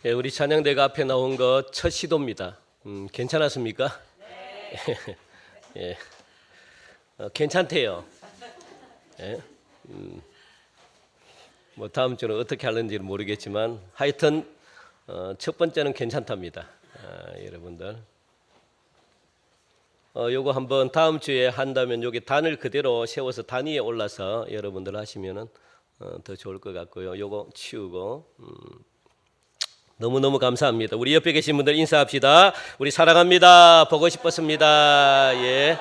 예, 우리 찬양대가 앞에 나온 것 첫 시도입니다. 괜찮았습니까? 예, 괜찮대요. 예, 뭐 다음 주는 어떻게 하는지는 모르겠지만 하여튼 첫 번째는 괜찮답니다. 여러분들. 요거 한번 다음 주에 한다면 여기 단을 그대로 세워서 단 위에 올라서 여러분들 하시면은 더 좋을 것 같고요. 요거 치우고. 너무너무 감사합니다. 우리 옆에 계신 분들 인사합시다. 우리 사랑합니다. 보고 싶었습니다. 예.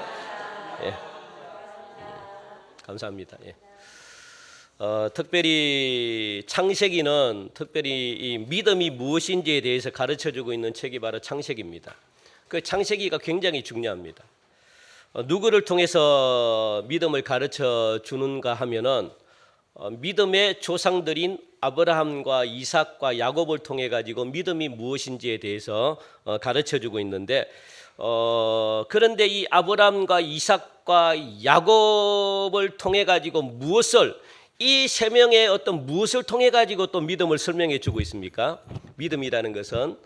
감사합니다. 예. 특별히 창세기는 특별히 이 믿음이 무엇인지에 대해서 가르쳐주고 있는 책이 바로 창세기입니다. 그 창세기가 굉장히 중요합니다. 누구를 통해서 믿음을 가르쳐 주는가 하면은 믿음의 조상들인 아브라함과 이삭과 야곱을 통해 가지고 믿음이 무엇인지에 대해서 가르쳐주고 있는데 그런데 이 아브라함과 이삭과 야곱을 통해 가지고 무엇을 이 세 명의 어떤 무엇을 통해 가지고 또 믿음을 설명해 주고 있습니까? 믿음이라는 것은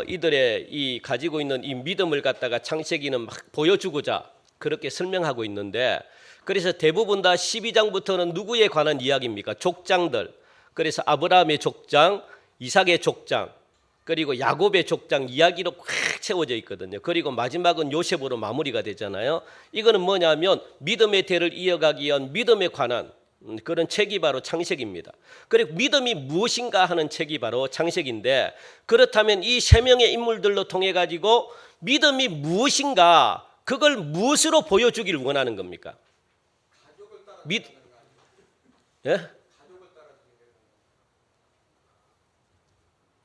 이들의 이 가지고 있는 이 믿음을 갖다가 창세기는 막 보여주고자 그렇게 설명하고 있는데 그래서 대부분 다 12장부터는 누구에 관한 이야기입니까? 족장들. 그래서 아브라함의 족장, 이삭의 족장, 그리고 야곱의 족장 이야기로 꽉 채워져 있거든요. 그리고 마지막은 요셉으로 마무리가 되잖아요. 이거는 뭐냐면 믿음의 대를 이어가기 위한 믿음에 관한 그런 책이 바로 창세기입니다. 그리고 믿음이 무엇인가 하는 책이 바로 창세기인데 그렇다면 이 세 명의 인물들로 통해 가지고 믿음이 무엇인가 그걸 무엇으로 보여주기를 원하는 겁니까? 예?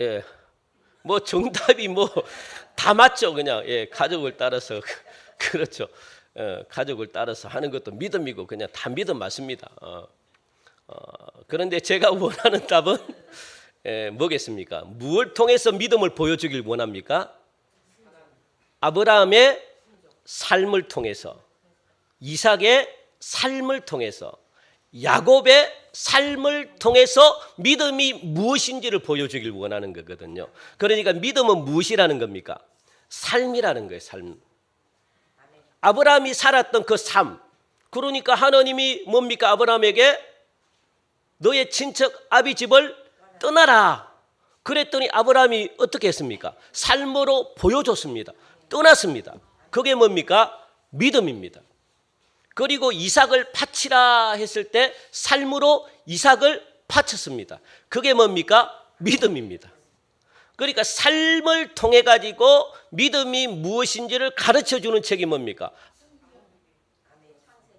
예. 뭐 정답이 뭐 다 맞죠. 그냥 예, 가족을 따라서 그렇죠. 가족을 따라서 하는 것도 믿음이고 그냥 다 믿음 맞습니다. 그런데 제가 원하는 답은 뭐겠습니까? 무엇을 통해서 믿음을 보여주길 원합니까? 아브라함의 삶을 통해서, 이삭의 삶을 통해서, 야곱의 삶을 통해서 믿음이 무엇인지를 보여주길 원하는 거거든요. 그러니까 믿음은 무엇이라는 겁니까? 삶이라는 거예요. 삶. 아브라함이 살았던 그 삶. 그러니까 하나님이 뭡니까? 아브라함에게 너의 친척 아비 집을 떠나라. 그랬더니 아브라함이 어떻게 했습니까? 삶으로 보여줬습니다. 떠났습니다. 그게 뭡니까? 믿음입니다. 그리고 이삭을 바치라 했을 때 삶으로 이삭을 바쳤습니다. 그게 뭡니까? 믿음입니다. 그러니까 삶을 통해 가지고 믿음이 무엇인지를 가르쳐주는 책이 뭡니까?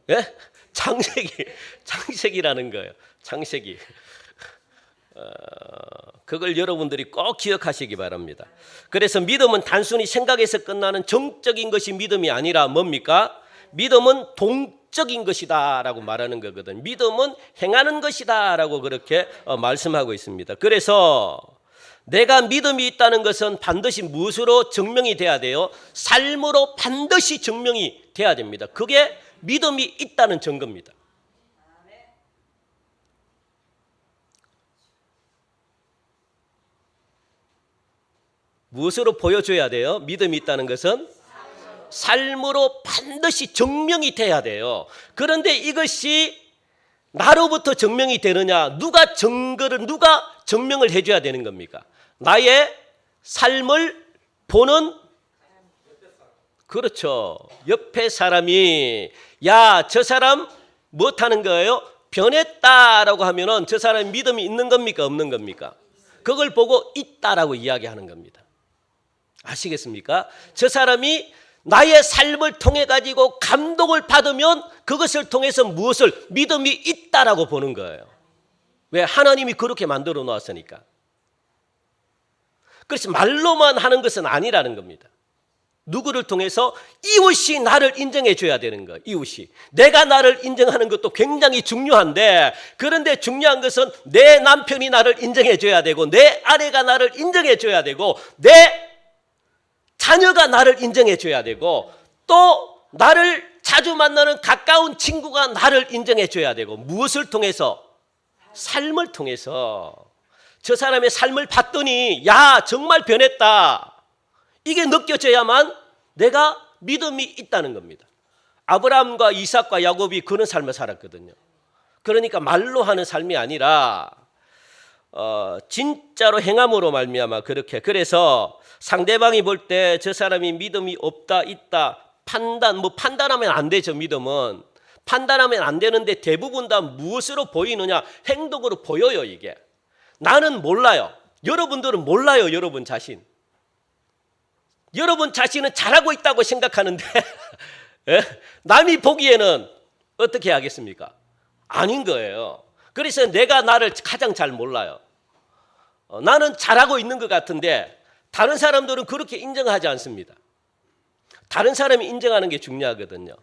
예? 창세기라는 거예요. 창세기. 그걸 여러분들이 꼭 기억하시기 바랍니다. 그래서 믿음은 단순히 생각에서 끝나는 정적인 것이 믿음이 아니라 뭡니까? 믿음은 동적인 것이다 라고 말하는 거거든. 믿음은 행하는 것이다 라고 그렇게 말씀하고 있습니다. 그래서 내가 믿음이 있다는 것은 반드시 무엇으로 증명이 돼야 돼요? 삶으로 반드시 증명이 돼야 됩니다. 그게 믿음이 있다는 증거입니다. 무엇으로 보여줘야 돼요? 믿음이 있다는 것은 삶으로 반드시 증명이 돼야 돼요. 그런데 이것이 나로부터 증명이 되느냐? 누가 증명을 해줘야 되는 겁니까? 나의 삶을 보는 그렇죠. 옆에 사람이 야, 저 사람 못하는 거예요? 변했다라고 하면은 저 사람이 믿음이 있는 겁니까? 없는 겁니까? 그걸 보고 있다라고 이야기하는 겁니다. 아시겠습니까? 저 사람이 나의 삶을 통해 가지고 감동을 받으면 그것을 통해서 무엇을 믿음이 있다라고 보는 거예요. 왜? 하나님이 그렇게 만들어 놓았으니까. 그래서 말로만 하는 것은 아니라는 겁니다. 누구를 통해서? 이웃이 나를 인정해 줘야 되는 거예요. 이웃이. 내가 나를 인정하는 것도 굉장히 중요한데 그런데 중요한 것은 내 남편이 나를 인정해 줘야 되고 내 아내가 나를 인정해 줘야 되고 내 자녀가 나를 인정해 줘야 되고 또 나를 자주 만나는 가까운 친구가 나를 인정해 줘야 되고 무엇을 통해서? 삶을 통해서. 저 사람의 삶을 봤더니 야 정말 변했다. 이게 느껴져야만 내가 믿음이 있다는 겁니다. 아브라함과 이삭과 야곱이 그런 삶을 살았거든요. 그러니까 말로 하는 삶이 아니라 진짜로 행함으로 말미암아 그렇게. 그래서 상대방이 볼 때 저 사람이 믿음이 없다 있다 판단하면 안 되죠. 믿음은 판단하면 안 되는데 대부분 다 무엇으로 보이느냐? 행동으로 보여요. 이게 나는 몰라요. 여러분들은 몰라요. 여러분 자신은 잘하고 있다고 생각하는데 남이 보기에는 어떻게 하겠습니까? 아닌 거예요. 그래서 내가 나를 가장 잘 몰라요. 나는 잘하고 있는 것 같은데 다른 사람들은 그렇게 인정하지 않습니다. 다른 사람이 인정하는 게 중요하거든요.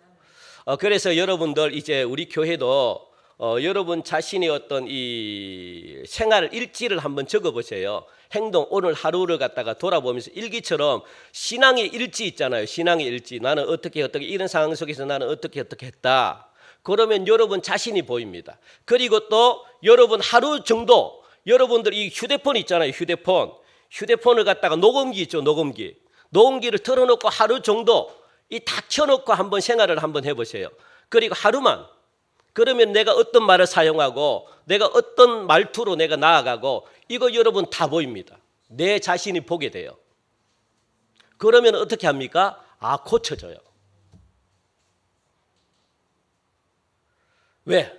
그래서 여러분들 이제 우리 교회도 여러분 자신의 어떤 이 생활 일지를 한번 적어보세요. 행동 오늘 하루를 갖다가 돌아보면서 일기처럼 신앙의 일지 있잖아요. 신앙의 일지. 나는 어떻게 이런 상황 속에서 나는 어떻게 했다. 그러면 여러분 자신이 보입니다. 그리고 또 여러분 하루 정도 여러분들 이 휴대폰 있잖아요. 휴대폰을 갖다가 녹음기 있죠. 녹음기를 틀어놓고 하루 정도 이 다 켜놓고 한번 생활을 한번 해보세요. 그리고 하루만. 그러면 내가 어떤 말을 사용하고 내가 어떤 말투로 내가 나아가고 이거 여러분 다 보입니다. 내 자신이 보게 돼요. 그러면 어떻게 합니까? 고쳐져요. 왜?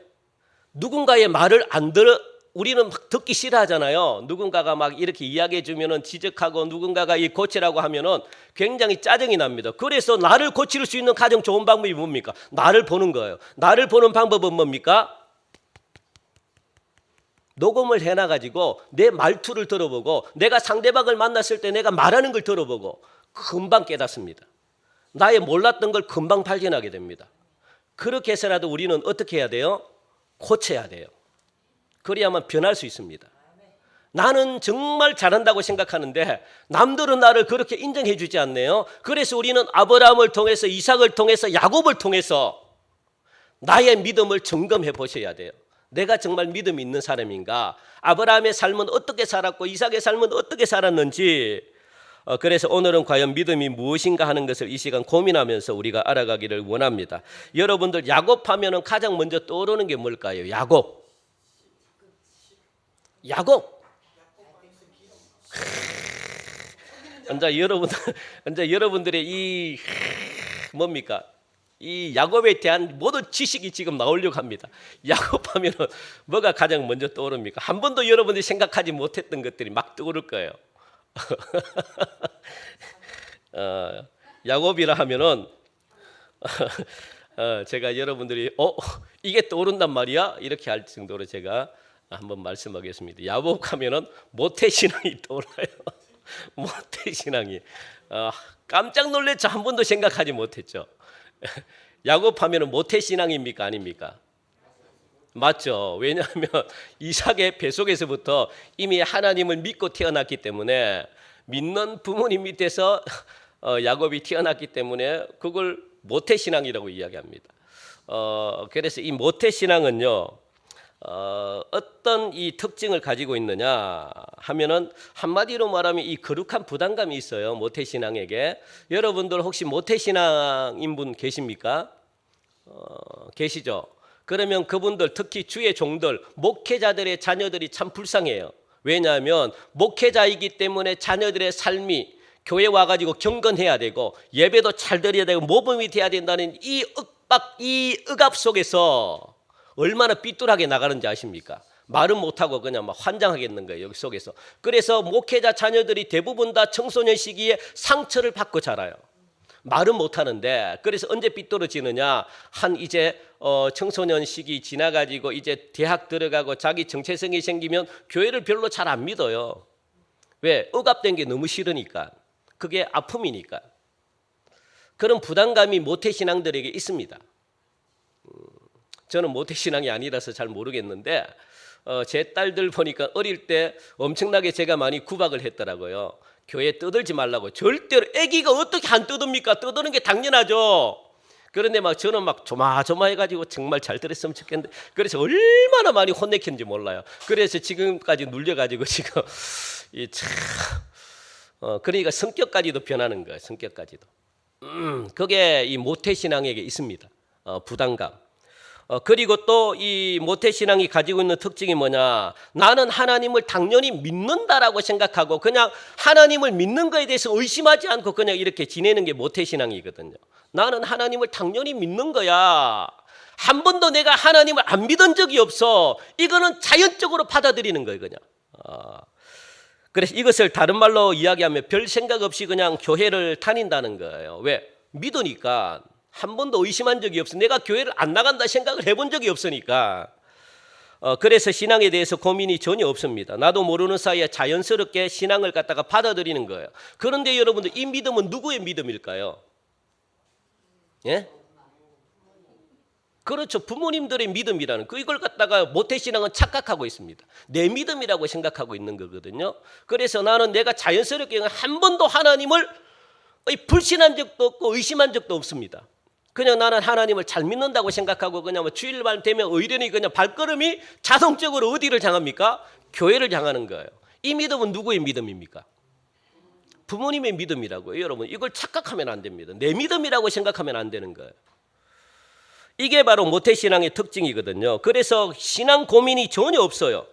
누군가의 말을 안 들어 우리는 막 듣기 싫어하잖아요. 누군가가 막 이렇게 이야기해 주면은 지적하고 누군가가 이 고치라고 하면은 굉장히 짜증이 납니다. 그래서 나를 고칠 수 있는 가장 좋은 방법이 뭡니까? 나를 보는 거예요. 나를 보는 방법은 뭡니까? 녹음을 해놔가지고 내 말투를 들어보고 내가 상대방을 만났을 때 내가 말하는 걸 들어보고 금방 깨닫습니다. 나의 몰랐던 걸 금방 발견하게 됩니다. 그렇게 해서라도 우리는 어떻게 해야 돼요? 고쳐야 돼요. 그래야만 변할 수 있습니다. 나는 정말 잘한다고 생각하는데 남들은 나를 그렇게 인정해 주지 않네요. 그래서 우리는 아브라함을 통해서 이삭을 통해서 야곱을 통해서 나의 믿음을 점검해 보셔야 돼요. 내가 정말 믿음이 있는 사람인가? 아브라함의 삶은 어떻게 살았고 이삭의 삶은 어떻게 살았는지. 그래서 오늘은 과연 믿음이 무엇인가 하는 것을 이 시간 고민하면서 우리가 알아가기를 원합니다. 여러분들 야곱 하면은 가장 먼저 떠오르는 게 뭘까요? 야곱. 이제 여러분들의 이 뭡니까? 이 야곱에 대한 모든 지식이 지금 나오려고 합니다. 야곱하면은 뭐가 가장 먼저 떠오릅니까? 한 번도 여러분들이 생각하지 못했던 것들이 막 떠오를 거예요. 야곱이라 하면은 제가 여러분들이 이게 떠오른단 말이야? 이렇게 할 정도로 제가 한번 말씀하겠습니다. 야곱 하면은 모태신앙이 떠올라요. 모태신앙이 깜짝 놀랐죠. 한 번도 생각하지 못했죠. 야곱 하면은 모태신앙입니까? 아닙니까? 맞죠. 왜냐하면 이삭의 뱃속에서부터 이미 하나님을 믿고 태어났기 때문에 믿는 부모님 밑에서 야곱이 태어났기 때문에 그걸 모태신앙이라고 이야기합니다. 그래서 이 모태신앙은요. 어떤 이 특징을 가지고 있느냐 하면은 한마디로 말하면 이 거룩한 부담감이 있어요. 모태신앙에게. 여러분들 혹시 모태신앙인 분 계십니까? 계시죠? 그러면 그분들 특히 주의 종들 목회자들의 자녀들이 참 불쌍해요. 왜냐하면 목회자이기 때문에 자녀들의 삶이 교회 와가지고 경건해야 되고 예배도 잘 드려야 되고 모범이 돼야 된다는 이 억압 속에서 얼마나 삐뚤하게 나가는지 아십니까? 말은 못하고 그냥 막 환장하겠는 거예요. 여기 속에서. 그래서 목회자 자녀들이 대부분 다 청소년 시기에 상처를 받고 자라요. 말은 못하는데 그래서 언제 삐뚤어지느냐? 이제 청소년 시기 지나가지고 이제 대학 들어가고 자기 정체성이 생기면 교회를 별로 잘 안 믿어요. 왜? 억압된 게 너무 싫으니까. 그게 아픔이니까. 그런 부담감이 모태신앙들에게 있습니다. 저는 모태신앙이 아니라서 잘 모르겠는데 제 딸들 보니까 어릴 때 엄청나게 제가 많이 구박을 했더라고요. 교회 떠들지 말라고. 절대로. 아기가 어떻게 안 떠듭니까? 떠드는 게 당연하죠. 그런데 막 저는 막 조마조마해가지고 정말 잘 들었으면 좋겠는데 그래서 얼마나 많이 혼내켰는지 몰라요. 그래서 지금까지 눌려가지고 지금 이참 그러니까 성격까지도 변하는 거예요. 성격까지도. 그게 이 모태신앙에게 있습니다. 부담감. 그리고 또 이 모태신앙이 가지고 있는 특징이 뭐냐? 나는 하나님을 당연히 믿는다라고 생각하고 그냥 하나님을 믿는 거에 대해서 의심하지 않고 그냥 이렇게 지내는 게 모태신앙이거든요. 나는 하나님을 당연히 믿는 거야. 한 번도 내가 하나님을 안 믿은 적이 없어. 이거는 자연적으로 받아들이는 거예요, 그냥. 그래서 이것을 다른 말로 이야기하면 별 생각 없이 그냥 교회를 다닌다는 거예요. 왜? 믿으니까. 한 번도 의심한 적이 없어. 내가 교회를 안 나간다 생각을 해본 적이 없으니까. 그래서 신앙에 대해서 고민이 전혀 없습니다. 나도 모르는 사이에 자연스럽게 신앙을 갖다가 받아들이는 거예요. 그런데 여러분들 이 믿음은 누구의 믿음일까요? 예? 그렇죠. 부모님들의 믿음이라는 이걸 갖다가 모태신앙은 착각하고 있습니다. 내 믿음이라고 생각하고 있는 거거든요. 그래서 나는 내가 자연스럽게 한 번도 하나님을 불신한 적도 없고 의심한 적도 없습니다. 그냥 나는 하나님을 잘 믿는다고 생각하고 그냥 주일만 되면 의련히 그냥 발걸음이 자동적으로 어디를 향합니까? 교회를 향하는 거예요. 이 믿음은 누구의 믿음입니까? 부모님의 믿음이라고요. 여러분 이걸 착각하면 안 됩니다. 내 믿음이라고 생각하면 안 되는 거예요. 이게 바로 모태신앙의 특징이거든요. 그래서 신앙 고민이 전혀 없어요.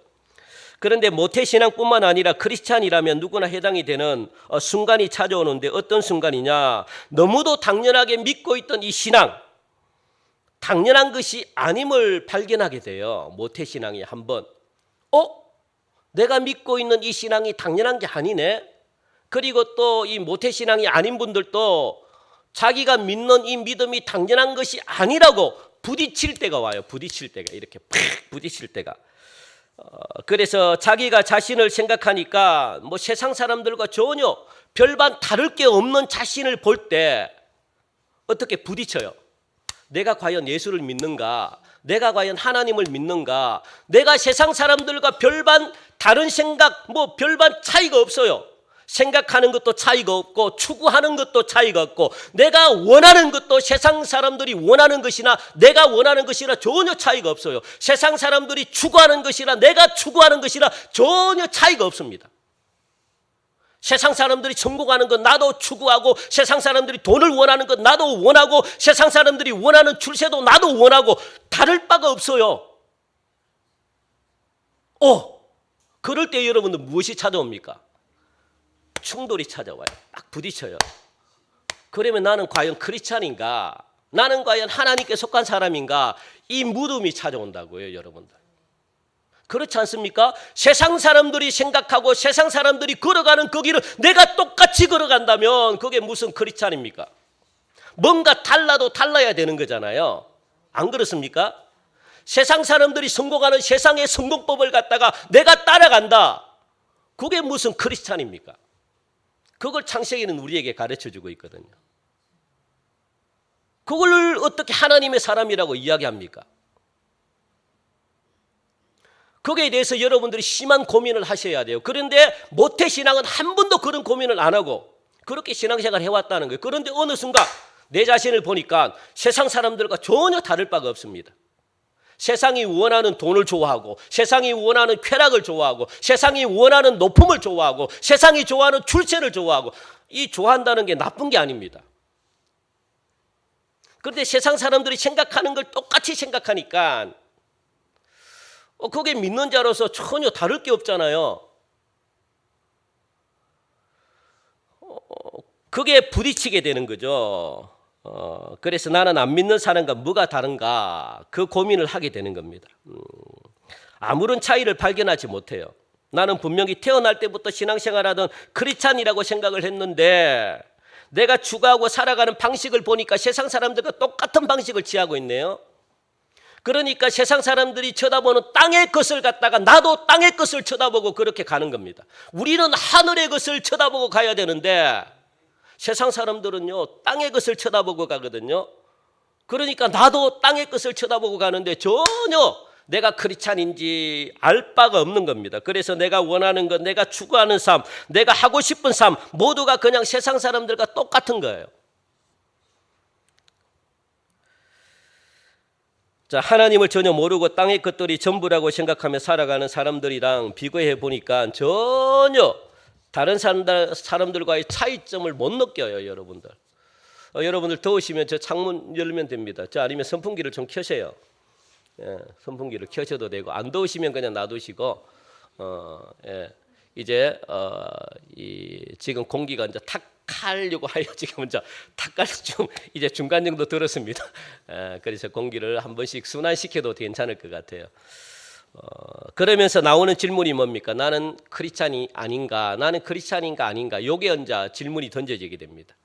그런데 모태신앙뿐만 아니라 크리스찬이라면 누구나 해당이 되는 순간이 찾아오는데 어떤 순간이냐? 너무도 당연하게 믿고 있던 이 신앙, 당연한 것이 아님을 발견하게 돼요. 모태신앙이 한번 내가 믿고 있는 이 신앙이 당연한 게 아니네. 그리고 또 이 모태신앙이 아닌 분들도 자기가 믿는 이 믿음이 당연한 것이 아니라고 부딪힐 때가 와요. 부딪힐 때가 이렇게 팍 부딪힐 때가. 그래서 자기가 자신을 생각하니까 뭐 세상 사람들과 전혀 별반 다를 게 없는 자신을 볼 때 어떻게 부딪혀요? 내가 과연 예수를 믿는가? 내가 과연 하나님을 믿는가? 내가 세상 사람들과 별반 다른 생각, 뭐 별반 차이가 없어요. 생각하는 것도 차이가 없고 추구하는 것도 차이가 없고 내가 원하는 것도 세상 사람들이 원하는 것이나 내가 원하는 것이나 전혀 차이가 없어요. 세상 사람들이 추구하는 것이나 내가 추구하는 것이나 전혀 차이가 없습니다. 세상 사람들이 성공하는 것 나도 추구하고 세상 사람들이 돈을 원하는 것 나도 원하고 세상 사람들이 원하는 출세도 나도 원하고 다를 바가 없어요. 그럴 때 여러분들 무엇이 찾아옵니까? 충돌이 찾아와요. 딱 부딪혀요. 그러면 나는 과연 크리스찬인가? 나는 과연 하나님께 속한 사람인가? 이 물음이 찾아온다고요, 여러분들. 그렇지 않습니까? 세상 사람들이 생각하고 세상 사람들이 걸어가는 그 길을 내가 똑같이 걸어간다면 그게 무슨 크리스찬입니까? 뭔가 달라도 달라야 되는 거잖아요. 안 그렇습니까? 세상 사람들이 성공하는 세상의 성공법을 갖다가 내가 따라간다. 그게 무슨 크리스찬입니까? 그걸 창세기는 우리에게 가르쳐주고 있거든요. 그걸 어떻게 하나님의 사람이라고 이야기합니까? 거기에 대해서 여러분들이 심한 고민을 하셔야 돼요. 그런데 모태신앙은 한 번도 그런 고민을 안 하고 그렇게 신앙생활을 해왔다는 거예요. 그런데 어느 순간 내 자신을 보니까 세상 사람들과 전혀 다를 바가 없습니다. 세상이 원하는 돈을 좋아하고 세상이 원하는 쾌락을 좋아하고 세상이 원하는 높음을 좋아하고 세상이 좋아하는 출세를 좋아하고 이 좋아한다는 게 나쁜 게 아닙니다. 그런데 세상 사람들이 생각하는 걸 똑같이 생각하니까 그게 믿는 자로서 전혀 다를 게 없잖아요. 그게 부딪히게 되는 거죠. 그래서 나는 안 믿는 사람과 뭐가 다른가 그 고민을 하게 되는 겁니다. 아무런 차이를 발견하지 못해요. 나는 분명히 태어날 때부터 신앙생활하던 크리스찬이라고 생각을 했는데 내가 추구하고 살아가는 방식을 보니까 세상 사람들과 똑같은 방식을 취하고 있네요. 그러니까 세상 사람들이 쳐다보는 땅의 것을 갖다가 나도 땅의 것을 쳐다보고 그렇게 가는 겁니다. 우리는 하늘의 것을 쳐다보고 가야 되는데 세상 사람들은요 땅의 것을 쳐다보고 가거든요. 그러니까 나도 땅의 것을 쳐다보고 가는데 전혀 내가 크리스찬인지 알 바가 없는 겁니다. 그래서 내가 원하는 것, 내가 추구하는 삶, 내가 하고 싶은 삶 모두가 그냥 세상 사람들과 똑같은 거예요. 자, 하나님을 전혀 모르고 땅의 것들이 전부라고 생각하며 살아가는 사람들이랑 비교해 보니까 전혀 다른 사람들과의 차이점을 못 느껴요, 여러분들. 여러분들 더우시면 저 창문 열면 됩니다. 저 아니면 선풍기를 좀 켜세요. 예, 선풍기를 켜셔도 되고, 안 더우시면 그냥 놔두시고, 예, 이제 지금 공기가 이제 탁 하려고 하여 지금 이제 탁갈 좀 이제 중간 정도 들었습니다. 그래서 공기를 한 번씩 순환시켜도 괜찮을 것 같아요. 그러면서 나오는 질문이 뭡니까? 나는 크리스찬이 아닌가? 나는 크리스찬인가 아닌가? 요게 이제 질문이 던져지게 됩니다.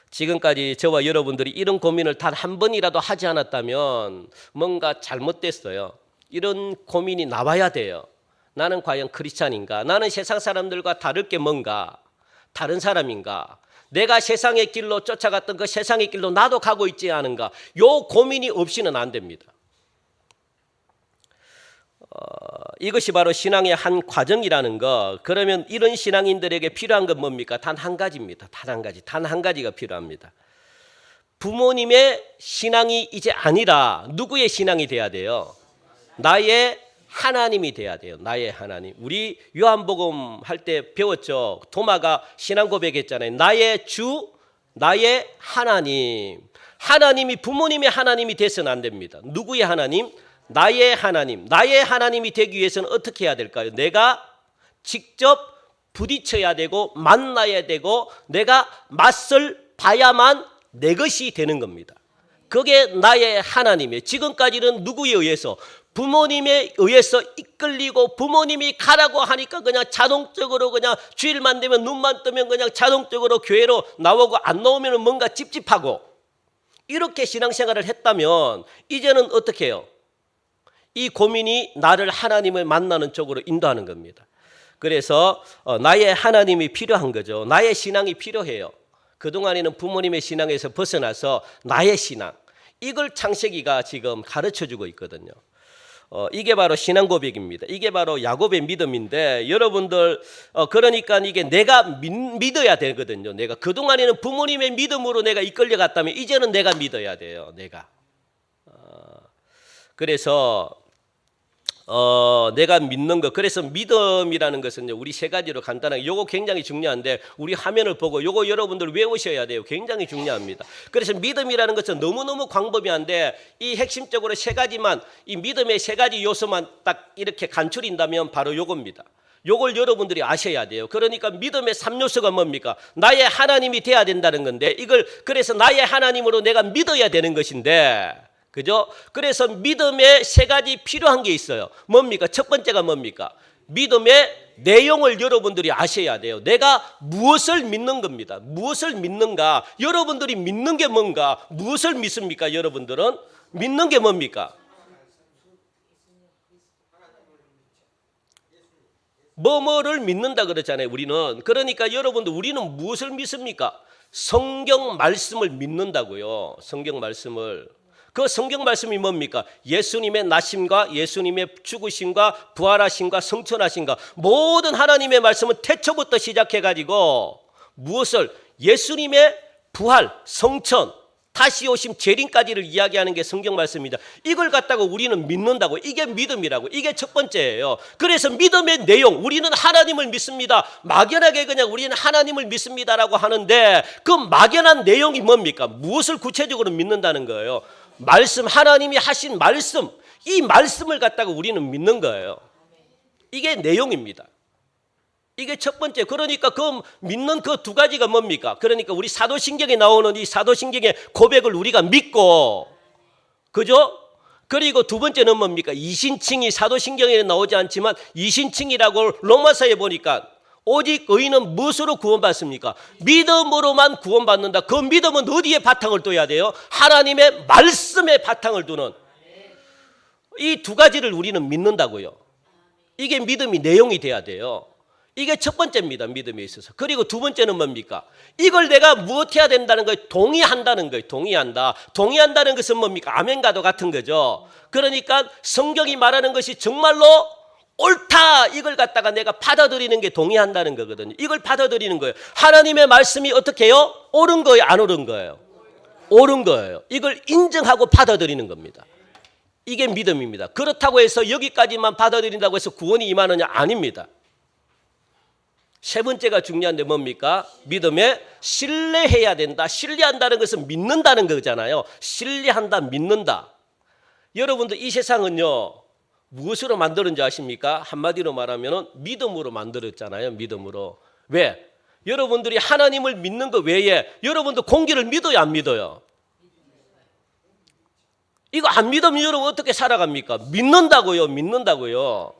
지금까지 저와 여러분들이 이런 고민을 단 한 번이라도 하지 않았다면 뭔가 잘못됐어요. 이런 고민이 나와야 돼요. 나는 과연 크리스찬인가? 나는 세상 사람들과 다를 게 뭔가? 다른 사람인가? 내가 세상의 길로 쫓아갔던 그 세상의 길로 나도 가고 있지 않은가? 요 고민이 없이는 안 됩니다. 이것이 바로 신앙의 한 과정이라는 거. 그러면 이런 신앙인들에게 필요한 건 뭡니까? 단 한 가지입니다. 단 한 가지가 필요합니다. 부모님의 신앙이 이제 아니라 누구의 신앙이 돼야 돼요? 나의 하나님이 돼야 돼요. 나의 하나님. 우리 요한복음 할 때 배웠죠. 도마가 신앙 고백했잖아요. 나의 주, 나의 하나님. 하나님이 부모님의 하나님이 돼서는 안 됩니다. 누구의 하나님? 나의 하나님. 나의 하나님이 되기 위해서는 어떻게 해야 될까요? 내가 직접 부딪혀야 되고 만나야 되고 내가 맛을 봐야만 내 것이 되는 겁니다. 그게 나의 하나님이에요. 지금까지는 누구에 의해서? 부모님에 의해서 이끌리고 부모님이 가라고 하니까 그냥 자동적으로 그냥 주일만 되면 눈만 뜨면 그냥 자동적으로 교회로 나오고 안 나오면 뭔가 찝찝하고 이렇게 신앙생활을 했다면 이제는 어떻게 해요? 이 고민이 나를 하나님을 만나는 쪽으로 인도하는 겁니다. 그래서 나의 하나님이 필요한 거죠. 나의 신앙이 필요해요. 그동안에는 부모님의 신앙에서 벗어나서 나의 신앙, 이걸 창세기가 지금 가르쳐주고 있거든요. 이게 바로 신앙 고백입니다. 이게 바로 야곱의 믿음인데 여러분들 그러니까 이게 내가 믿어야 되거든요. 내가 그동안에는 부모님의 믿음으로 내가 이끌려갔다면 이제는 내가 믿어야 돼요. 내가. 그래서 내가 믿는 것. 그래서 믿음이라는 것은 우리 세 가지로 간단하게, 요거 굉장히 중요한데 우리 화면을 보고 요거 여러분들 외우셔야 돼요. 굉장히 중요합니다. 그래서 믿음이라는 것은 너무너무 광범위한데 이 핵심적으로 세 가지만, 이 믿음의 세 가지 요소만 딱 이렇게 간추린다면 바로 요겁니다. 요걸 여러분들이 아셔야 돼요. 그러니까 믿음의 3요소가 뭡니까? 나의 하나님이 돼야 된다는 건데, 이걸 그래서 나의 하나님으로 내가 믿어야 되는 것인데, 그죠? 그래서 믿음의 세 가지 필요한 게 있어요. 뭡니까? 첫 번째가 뭡니까? 믿음의 내용을 여러분들이 아셔야 돼요. 내가 무엇을 믿는 겁니다. 무엇을 믿는가? 여러분들이 믿는 게 뭔가? 무엇을 믿습니까? 여러분들은 믿는 게 뭡니까? 뭐뭐를 믿는다 그러잖아요. 우리는. 그러니까 여러분들 우리는 무엇을 믿습니까? 성경 말씀을 믿는다고요. 성경 말씀을. 그 성경 말씀이 뭡니까? 예수님의 나심과 예수님의 죽으심과 부활하심과 성천하심과 모든 하나님의 말씀은 태초부터 시작해가지고 무엇을? 예수님의 부활, 성천, 다시 오심, 재림까지를 이야기하는 게 성경 말씀입니다. 이걸 갖다가 우리는 믿는다고. 이게 믿음이라고. 이게 첫 번째예요. 그래서 믿음의 내용, 우리는 하나님을 믿습니다. 막연하게 그냥 우리는 하나님을 믿습니다라고 하는데 그 막연한 내용이 뭡니까? 무엇을 구체적으로 믿는다는 거예요? 말씀, 하나님이 하신 말씀, 이 말씀을 갖다가 우리는 믿는 거예요. 이게 내용입니다. 이게 첫 번째. 그러니까 그 믿는 그 두 가지가 뭡니까? 그러니까 우리 사도신경에 나오는 이 사도신경의 고백을 우리가 믿고, 그죠? 그리고 두 번째는 뭡니까? 이신칭이 사도신경에는 나오지 않지만 이신칭이라고 로마서에 보니까 오직 의인은 무엇으로 구원받습니까? 믿음으로만 구원받는다. 그 믿음은 어디에 바탕을 둬야 돼요? 하나님의 말씀에 바탕을 두는 이 두 가지를 우리는 믿는다고요. 이게 믿음이 내용이 돼야 돼요. 이게 첫 번째입니다. 믿음에 있어서. 그리고 두 번째는 뭡니까? 이걸 내가 무엇해야 된다는 거예요? 동의한다는 거예요. 동의한다. 동의한다는 것은 뭡니까? 아멘과도 같은 거죠. 그러니까 성경이 말하는 것이 정말로 옳다, 이걸 갖다가 내가 받아들이는 게 동의한다는 거거든요. 이걸 받아들이는 거예요. 하나님의 말씀이 어떻게 해요? 옳은 거예요? 안 옳은 거예요? 옳은 거예요. 이걸 인정하고 받아들이는 겁니다. 이게 믿음입니다. 그렇다고 해서 여기까지만 받아들인다고 해서 구원이 임하느냐? 아닙니다. 세 번째가 중요한데 뭡니까? 믿음에 신뢰해야 된다. 신뢰한다는 것은 믿는다는 거잖아요. 신뢰한다, 믿는다. 여러분들 이 세상은요, 무엇으로 만들었는지 아십니까? 한마디로 말하면 믿음으로 만들었잖아요. 믿음으로. 왜? 여러분들이 하나님을 믿는 것 외에 여러분들 공기를 믿어요, 안 믿어요? 이거 안 믿으면 여러분 어떻게 살아갑니까? 믿는다고요, 믿는다고요.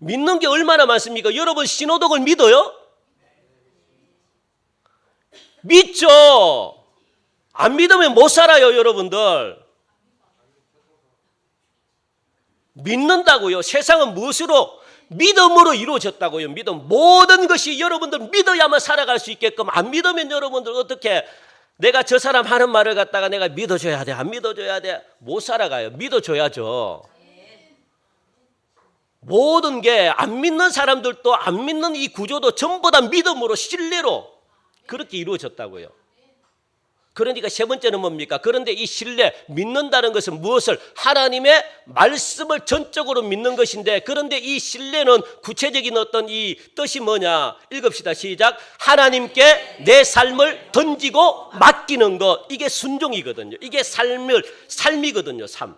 믿는 게 얼마나 많습니까? 여러분 신호덕을 믿어요? 믿죠. 안 믿으면 못 살아요, 여러분들. 믿는다고요. 세상은 무엇으로? 믿음으로 이루어졌다고요. 믿음. 모든 것이 여러분들 믿어야만 살아갈 수 있게끔, 안 믿으면 여러분들 어떻게, 내가 저 사람 하는 말을 갖다가 내가 믿어줘야 돼, 안 믿어줘야 돼? 못 살아가요. 믿어줘야죠. 모든 게 안 믿는 사람들도, 안 믿는 이 구조도 전부 다 믿음으로, 신뢰로 그렇게 이루어졌다고요. 그러니까 세 번째는 뭡니까? 그런데 이 신뢰, 믿는다는 것은 무엇을? 하나님의 말씀을 전적으로 믿는 것인데, 그런데 이 신뢰는 구체적인 어떤 이 뜻이 뭐냐? 읽읍시다. 시작. 하나님께 내 삶을 던지고 맡기는 것. 이게 순종이거든요. 이게 삶이거든요. 삶.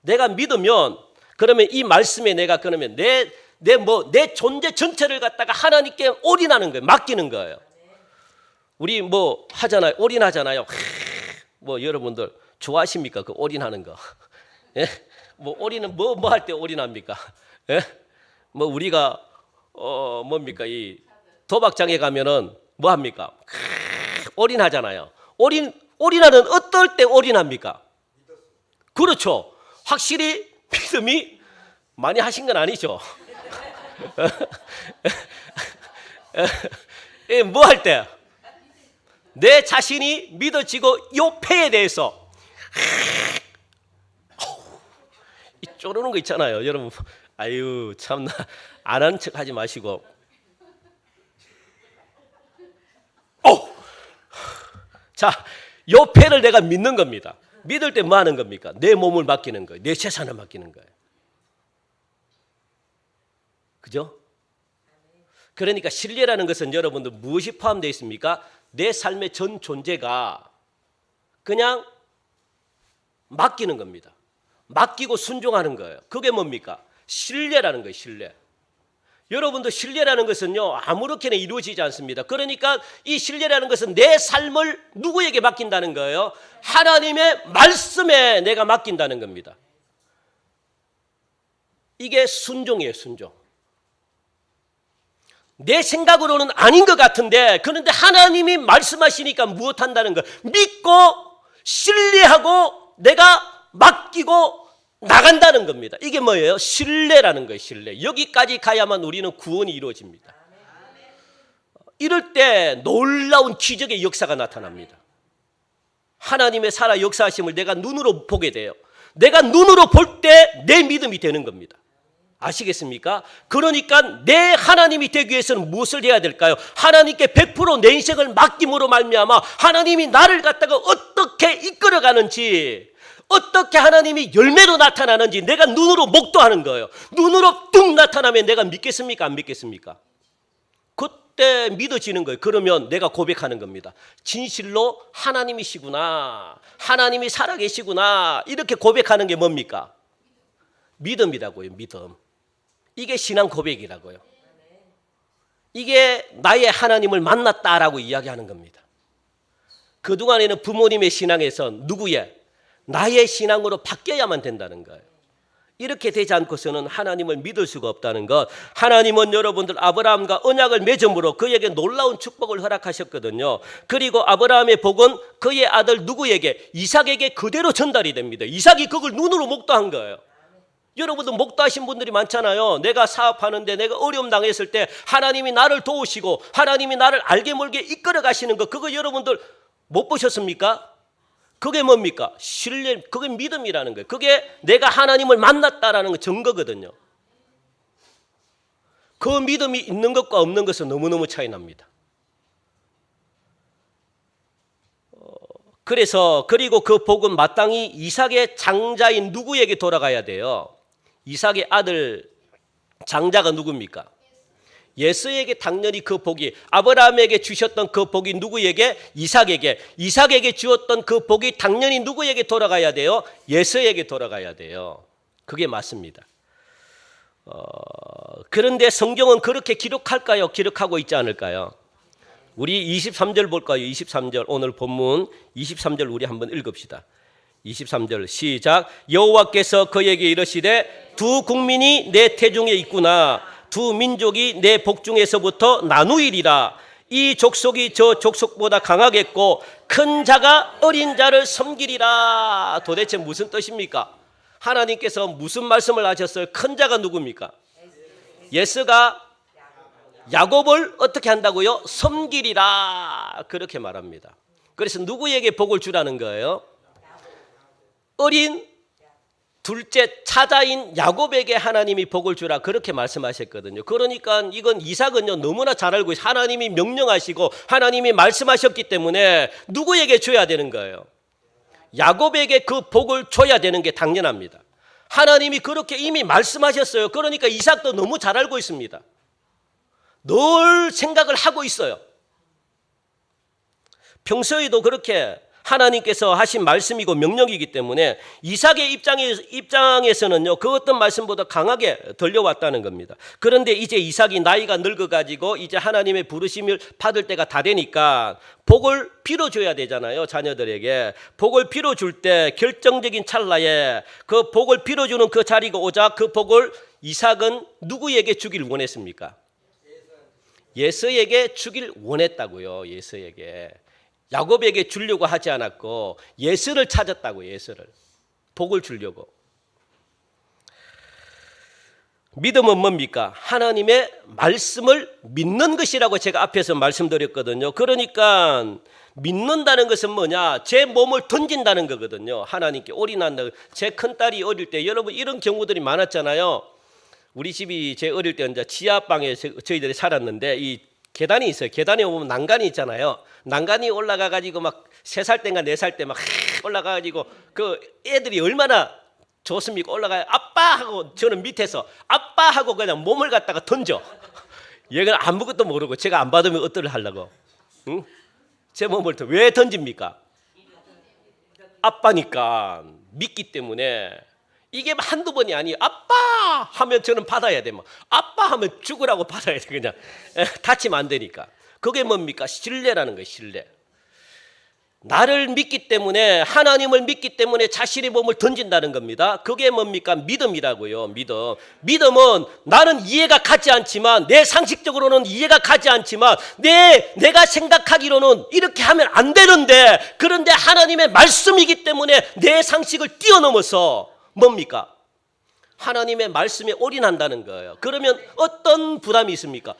내가 믿으면, 그러면 이 말씀에 내가 그러면 내 존재 전체를 갖다가 하나님께 올인하는 거예요. 맡기는 거예요. 우리 뭐 하잖아요. 올인하잖아요. 뭐 여러분들 좋아하십니까? 그 올인하는 거. 예? 뭐 올인은 뭐 할 때 올인합니까? 예? 뭐 우리가 뭡니까? 이 도박장에 가면은 뭐 합니까? 올인하잖아요. 올인하는 어떨 때 올인합니까? 그렇죠. 확실히 믿음이 많이 하신 건 아니죠. 뭐 할 때? 내 자신이 믿어지고 요 패에 대해서 이 쪼르는 거 있잖아요. 여러분, 아유 참나, 안 하는 척 하지 마시고, 자, 요 패를 내가 믿는 겁니다. 믿을 때 뭐 하는 겁니까? 내 몸을 맡기는 거예요. 내 재산을 맡기는 거예요. 그죠? 그러니까 신뢰라는 것은 여러분들 무엇이 포함되어 있습니까? 내 삶의 전 존재가 그냥 맡기는 겁니다. 맡기고 순종하는 거예요. 그게 뭡니까? 신뢰라는 거예요. 신뢰. 여러분들 신뢰라는 것은요, 아무렇게나 이루어지지 않습니다. 그러니까 이 신뢰라는 것은 내 삶을 누구에게 맡긴다는 거예요? 하나님의 말씀에 내가 맡긴다는 겁니다. 이게 순종이에요. 순종. 내 생각으로는 아닌 것 같은데, 그런데 하나님이 말씀하시니까 무엇한다는 거예요? 믿고 신뢰하고 내가 맡기고 나간다는 겁니다. 이게 뭐예요? 신뢰라는 거예요. 신뢰. 여기까지 가야만 우리는 구원이 이루어집니다. 이럴 때 놀라운 기적의 역사가 나타납니다. 하나님의 살아 역사하심을 내가 눈으로 보게 돼요. 내가 눈으로 볼 때 내 믿음이 되는 겁니다. 아시겠습니까? 그러니까 내 하나님이 되기 위해서는 무엇을 해야 될까요? 하나님께 100% 내 인생을 맡김으로 말미암아 하나님이 나를 갖다가 어떻게 이끌어가는지, 어떻게 하나님이 열매로 나타나는지 내가 눈으로 목도하는 거예요. 눈으로 뚝 나타나면 내가 믿겠습니까? 안 믿겠습니까? 그때 믿어지는 거예요. 그러면 내가 고백하는 겁니다. 진실로 하나님이시구나, 하나님이 살아계시구나, 이렇게 고백하는 게 뭡니까? 믿음이라고요. 믿음. 이게 신앙 고백이라고요. 이게 나의 하나님을 만났다라고 이야기하는 겁니다. 그동안에는 부모님의 신앙에서 누구의? 나의 신앙으로 바뀌어야만 된다는 거예요. 이렇게 되지 않고서는 하나님을 믿을 수가 없다는 것. 하나님은 여러분들 아브라함과 언약을 맺음으로 그에게 놀라운 축복을 허락하셨거든요. 그리고 아브라함의 복은 그의 아들 누구에게? 이삭에게 그대로 전달이 됩니다. 이삭이 그걸 눈으로 목도한 거예요. 여러분들 목도하신 분들이 많잖아요. 내가 사업하는데 내가 어려움 당했을 때 하나님이 나를 도우시고 하나님이 나를 알게 몰게 이끌어 가시는 거, 그거 여러분들 못 보셨습니까? 그게 뭡니까? 신뢰, 그게 믿음이라는 거예요. 그게 내가 하나님을 만났다라는 거 증거거든요. 그 믿음이 있는 것과 없는 것은 너무너무 차이 납니다. 그래서 그리고 그 복은 마땅히 이삭의 장자인 누구에게 돌아가야 돼요? 이삭의 아들 장자가 누굽니까? 예수에게 당연히 그 복이, 아브라함에게 주셨던 그 복이 누구에게? 이삭에게 주었던 그 복이 당연히 누구에게 돌아가야 돼요? 예수에게 돌아가야 돼요. 그게 맞습니다. 그런데 성경은 그렇게 기록할까요? 기록하고 있지 않을까요? 우리 23절 볼까요? 23절, 오늘 본문 23절 우리 한번 읽읍시다. 23절 시작. 여호와께서 그에게 이르시되 두 국민이 내 태중에 있구나. 두 민족이 내 복중에서부터 나누이리라. 이 족속이 저 족속보다 강하겠고 큰 자가 어린 자를 섬기리라. 도대체 무슨 뜻입니까? 하나님께서 무슨 말씀을 하셨어요? 큰 자가 누굽니까? 예수가 야곱을 어떻게 한다고요? 섬기리라. 그렇게 말합니다. 그래서 누구에게 복을 주라는 거예요? 어린 둘째 차자인 야곱에게 하나님이 복을 주라, 그렇게 말씀하셨거든요. 그러니까 이건 이삭은요 너무나 잘 알고 있어요. 하나님이 명령하시고 하나님이 말씀하셨기 때문에 누구에게 줘야 되는 거예요? 야곱에게 그 복을 줘야 되는 게 당연합니다. 하나님이 그렇게 이미 말씀하셨어요. 그러니까 이삭도 너무 잘 알고 있습니다. 늘 생각을 하고 있어요. 평소에도 그렇게 하나님께서 하신 말씀이고 명령이기 때문에 이삭의 입장에서는요 그 어떤 말씀보다 강하게 들려왔다는 겁니다. 그런데 이제 이삭이 나이가 늙어가지고 이제 하나님의 부르심을 받을 때가 다 되니까 복을 빌어줘야 되잖아요. 자녀들에게 복을 빌어줄 때 결정적인 찰나에 그 복을 빌어주는 그 자리가 오자 그 복을 이삭은 누구에게 주길 원했습니까? 예수에게 주길 원했다고요. 예수에게. 야곱에게 주려고 하지 않았고 예수를 찾았다고. 예수를, 복을 주려고. 믿음은 뭡니까? 하나님의 말씀을 믿는 것이라고 제가 앞에서 말씀드렸거든요. 그러니까 믿는다는 것은 뭐냐? 제 몸을 던진다는 거거든요. 하나님께 올인한다. 제 큰딸이 어릴 때, 여러분 이런 경우들이 많았잖아요. 우리 집이 제 어릴 때 이제 지하방에 저희들이 살았는데 이 계단이 있어요. 계단에 보면 난간이 있잖아요. 난간이 올라가 가지고 막 3살 때인가 4살 때 막 올라가 가지고 그 애들이 얼마나 좋습니까? 올라가요. 아빠 하고 저는 밑에서 아빠 하고 그냥 몸을 갖다가 던져. 얘가 아무것도 모르고 제가 안 받으면 어떨 하려고? 응? 제 몸을 왜 던집니까? 아빠니까 믿기 때문에. 이게 한두 번이 아니에요. 아빠 하면 저는 받아야 돼. 아빠 하면 죽으라고 받아야 돼. 그냥 다치면 안 되니까. 그게 뭡니까? 신뢰라는 거예요. 신뢰. 나를 믿기 때문에, 하나님을 믿기 때문에 자신의 몸을 던진다는 겁니다. 그게 뭡니까? 믿음이라고요. 믿음은 나는 이해가 가지 않지만, 내 상식적으로는 이해가 가지 않지만 내가 생각하기로는 이렇게 하면 안 되는데, 그런데 하나님의 말씀이기 때문에 내 상식을 뛰어넘어서 뭡니까? 하나님의 말씀에 올인한다는 거예요. 그러면 어떤 부담이 있습니까?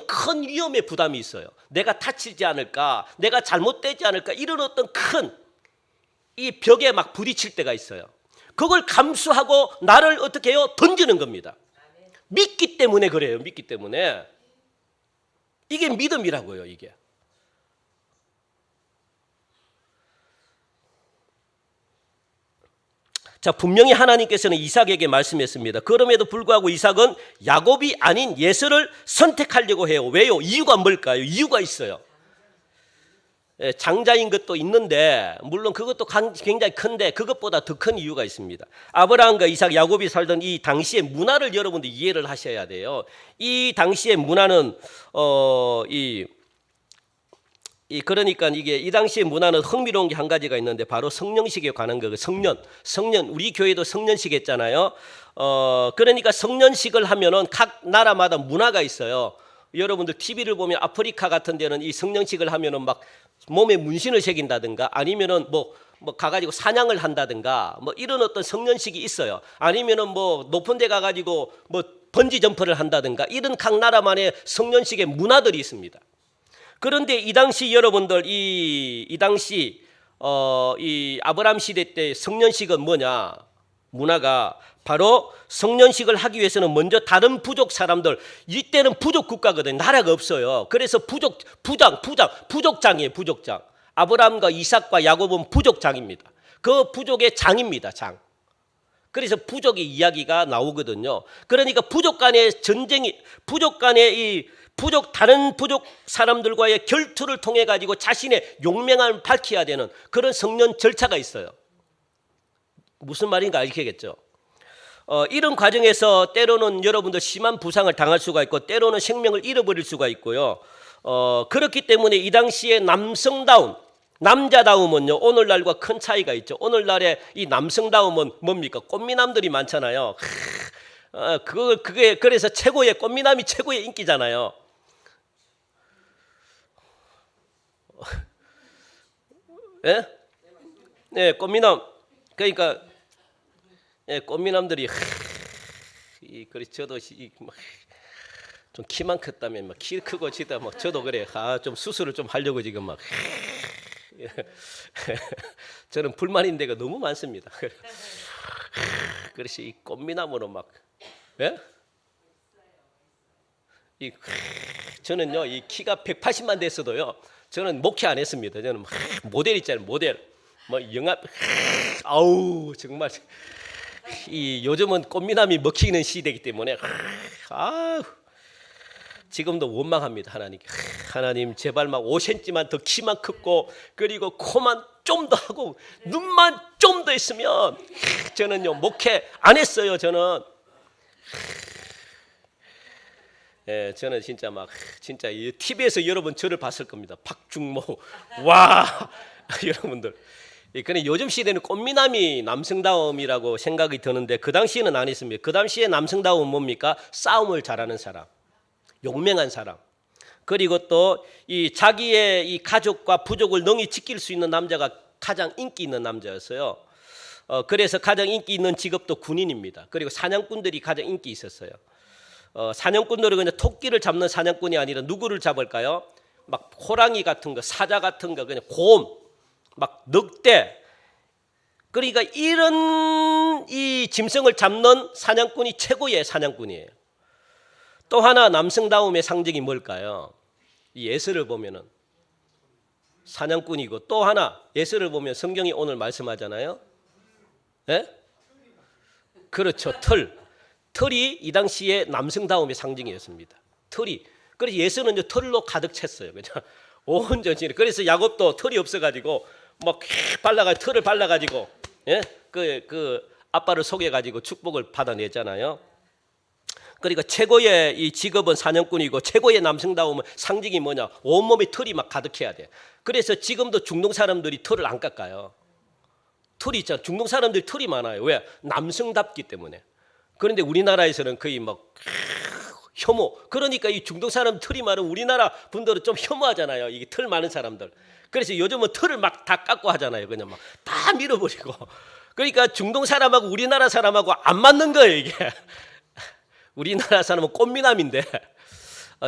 큰 위험의 부담이 있어요. 내가 다치지 않을까, 내가 잘못되지 않을까, 이런 어떤 큰 이 벽에 막 부딪힐 때가 있어요. 그걸 감수하고 나를 어떻게 해요? 던지는 겁니다. 믿기 때문에 그래요. 믿기 때문에. 이게 믿음이라고요. 이게. 자, 분명히 하나님께서는 이삭에게 말씀했습니다. 그럼에도 불구하고 이삭은 야곱이 아닌 예수를 선택하려고 해요. 왜요? 이유가 뭘까요? 이유가 있어요. 장자인 것도 있는데, 물론 그것도 굉장히 큰데 그것보다 더 큰 이유가 있습니다. 아브라함과 이삭, 야곱이 살던 이 당시의 문화를 여러분들 이해를 하셔야 돼요. 이 당시의 문화는 그러니까 이게 이 당시의 문화는 흥미로운 게 한 가지가 있는데 바로 성년식에 관한 거예요. 성년 우리 교회도 성년식 했잖아요. 그러니까 성년식을 하면은 각 나라마다 문화가 있어요. 여러분들 TV를 보면 아프리카 같은 데는 이 성년식을 하면은 막 몸에 문신을 새긴다든가 아니면은 뭐 가가지고 사냥을 한다든가 뭐 이런 어떤 성년식이 있어요. 아니면은 뭐 높은 데 가가지고 뭐 번지 점프를 한다든가 이런 각 나라만의 성년식의 문화들이 있습니다. 그런데 이 당시 여러분들 이 당시 이 아브라함 시대 때 성년식은 뭐냐? 문화가 바로 성년식을 하기 위해서는 먼저 다른 부족 사람들, 이때는 부족 국가거든요. 나라가 없어요. 그래서 부족장이에요. 부족장. 아브라함과 이삭과 야곱은 부족장입니다. 그 부족의 장입니다. 장. 그래서 부족의 이야기가 나오거든요. 그러니까 부족 간의 전쟁이, 부족 간의 이 다른 부족 사람들과의 결투를 통해 가지고 자신의 용맹함을 밝혀야 되는 그런 성년 절차가 있어요. 무슨 말인가 알겠죠? 이런 과정에서 때로는 여러분들 심한 부상을 당할 수가 있고 때로는 생명을 잃어버릴 수가 있고요. 그렇기 때문에 이 당시에 남자다움은요, 오늘날과 큰 차이가 있죠. 오늘날의 이 남성다움은 뭡니까? 꽃미남들이 많잖아요. 그게 그래서 꽃미남이 최고의 인기잖아요. 예? 네, 꽃미남. 그러니까 꽃미남들이 그래 저도 좀 키만 컸다면 막 키 크고 지다 막 저도 그래. 좀 수술을 좀 하려고 지금 막 저는 불만인 데가 너무 많습니다. 그래서 이 꽃미남으로 막 저는요 이 키가 180만 됐어도요 저는 목회 안 했습니다. 저는 막 모델 있잖아요. 모델 뭐 영화 아우 정말 이 요즘은 꽃미남이 먹히는 시대이기 때문에 지금도 원망합니다. 하나님 제발 막 5cm만 더 키만 컸고 그리고 코만 좀 더 하고 눈만 좀 더 있으면 저는요 목회 안 했어요. 저는 진짜 이 TV에서 여러분 저를 봤을 겁니다. 박중모 와 여러분들. 그런데 요즘 시대는 꽃미남이 남성다움이라고 생각이 드는데 그 당시에는 안 했습니다. 그 당시에 남성다움은 뭡니까? 싸움을 잘하는 사람, 용맹한 사람, 그리고 또 이 자기의 이 가족과 부족을 능히 지킬 수 있는 남자가 가장 인기 있는 남자였어요. 그래서 가장 인기 있는 직업도 군인입니다. 그리고 사냥꾼들이 가장 인기 있었어요. 사냥꾼들은 그냥 토끼를 잡는 사냥꾼이 아니라 누구를 잡을까요? 막 호랑이 같은 거, 사자 같은 거, 그냥 곰, 막 늑대. 그러니까 이런 이 짐승을 잡는 사냥꾼이 최고의 사냥꾼이에요. 또 하나 남성다움의 상징이 뭘까요? 이 예수를 보면은 사냥꾼이고 또 하나 예수를 보면 성경이 오늘 말씀하잖아요. 예? 그렇죠. 털이 이 당시에 남성다움의 상징이었습니다. 털이. 그래서 예수는 이제 털로 가득 찼어요. 그죠? 온 전신에. 그래서 야곱도 털이 없어가지고 막 털을 발라가지고 예? 그 아빠를 속여가지고 축복을 받아냈잖아요. 그러니까 최고의 이 직업은 사냥꾼이고 최고의 남성다움은 상징이 뭐냐? 온몸에 털이 막 가득해야 돼. 그래서 지금도 중동 사람들이 털을 안 깎아요. 털이 있잖아. 중동 사람들이 털이 많아요. 왜? 남성답기 때문에. 그런데 우리나라에서는 거의 막 혐오. 그러니까 이 중동 사람 털이 많은 우리나라 분들은 좀 혐오하잖아요. 이게 털 많은 사람들. 그래서 요즘은 털을 막 다 깎고 하잖아요. 그냥 막 다 밀어버리고. 그러니까 중동 사람하고 우리나라 사람하고 안 맞는 거예요, 이게. 우리나라 사람은 꽃미남인데